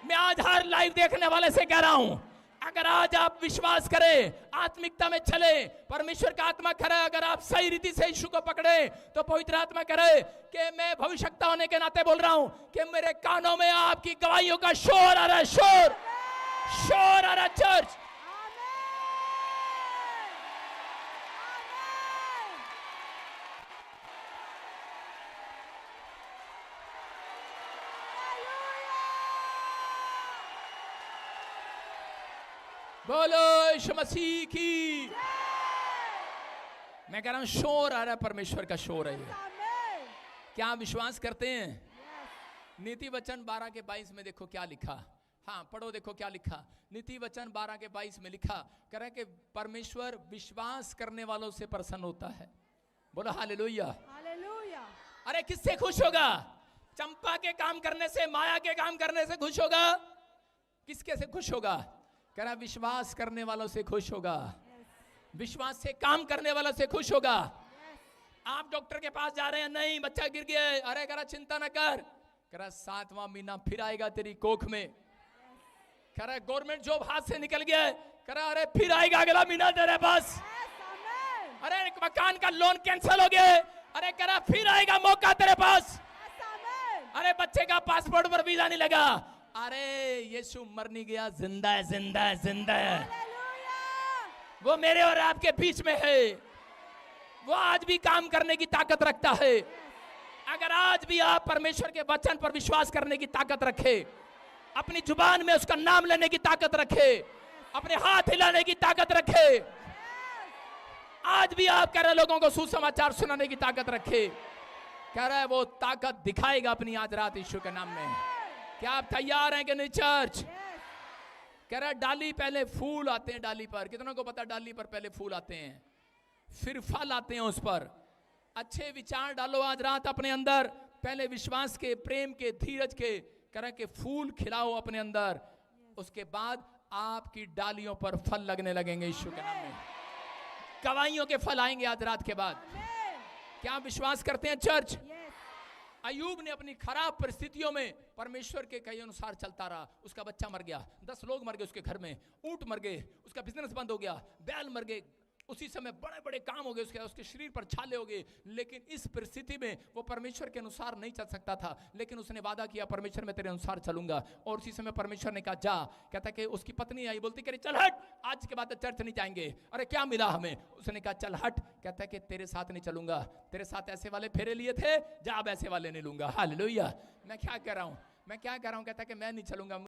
मैं आज हर लाइव देखने वाले से कह रहा हूं, अगर आज आप विश्वास करें, आत्मिकता में चले, परमेश्वर का आत्मा करे, अगर आप सही रीति से यीशु को पकड़े, तो पवित्र आत्मा करे कि मैं भविष्यता होने के नाते बोल रहा हूं कि मेरे कानों में आपकी गवाहियों का शोर आ रहा है, शोर शोर आ रहा है चर्च। बोलो यीशु मसीह की। मैं कह रहा हूं शोर आ रहा है, परमेश्वर का शोर है ये। क्या आप विश्वास करते हैं? नीति वचन 12 के 22 में देखो क्या लिखा। हाँ पढ़ो, देखो क्या लिखा। नीति वचन 12 के 22 में लिखा, कह रहा है कि परमेश्वर विश्वास करने वालों से प्रसन्न होता है। बोलो हालेलुया। अरे किससे खुश होगा? चंपा के काम करने से, माया के काम करने से खुश होगा? किसके से खुश होगा? कह रहा विश्वास करने वालों से खुश होगा, विश्वास से काम करने वालों से खुश होगा। आप डॉक्टर के पास जा रहे हैं, नहीं बच्चा गिर गया है, अरे कह रहा चिंता न कर, कह रहा 7वां महीना फिर आएगा तेरी कोख में। कह रहा गवर्नमेंट जॉब हाथ से निकल गया है, कह रहा अरे फिर आएगा अगला महीना तेरे पास। अरे मकान का लोन कैंसिल हो गया, अरे कह रहा फिर आएगा मौका तेरे पास। अरे बच्चे का पासपोर्ट पर वीजा नहीं लगा, अरे यीशु मर नहीं गया, जिंदा है, जिंदा है, जिंदा है। वो मेरे और आपके बीच में है, वो आज भी काम करने की ताकत रखता है। अगर आज भी आप परमेश्वर के वचन पर विश्वास करने की ताकत रखे, अपनी जुबान में उसका नाम लेने की ताकत रखे, अपने हाथ हिलाने की ताकत रखे, आज भी आप कह रहे लोगों को सुसमाचार सुनाने की ताकत रखे, कह रहा है वो ताकत दिखाएगा अपनी आज रात यीशु के नाम में। क्या आप तैयार हैं कि नहीं चर्च? कह रहा डाली पहले फूल आते हैं डाली पर, कितनों को पता डाली पर पहले फूल आते हैं, फिर फल आते हैं उस पर। अच्छे विचार डालो आज रात अपने अंदर, पहले विश्वास के, प्रेम के, धीरज के, कह रहा के फूल खिलाओ अपने अंदर, उसके बाद आपकी डालियों पर फल लगने लगेंगे यीशु के नाम में। गवाहियों के फल आएंगे आज रात के बाद। क्या आप विश्वास करते हैं चर्च? अयूब ने अपनी खराब परिस्थितियों में परमेश्वर के कहे अनुसार चलता रहा। उसका बच्चा मर गया, 10 लोग मर गए उसके घर में, ऊंट मर गए, उसका बिजनेस बंद हो गया, बैल मर गए, उसी समय बड़े बड़े काम हो गए, उसके शरीर पर छाले हो गए, लेकिन इस परिस्थिति में वो परमेश्वर के अनुसार नहीं चल सकता था। लेकिन उसने वादा किया, परमेश्वर मैं तेरे अनुसार चलूंगा। और उसी समय परमेश्वर ने कहा जा। कहता कि उसकी पत्नी आई, बोलती कह चल हट, आज के बाद चर्च नहीं जाएंगे। अरे क्या मिला हमें? उसने कहा चल हट। कहता कि तेरे साथ नहीं चलूंगा, तेरे साथ ऐसे वाले फेरे लिए थे, जा अब ऐसे वाले नहीं लूंगा। हालेलुया। मैं क्या कह रहा हूं? कहता कि मैं नहीं चलूंगा।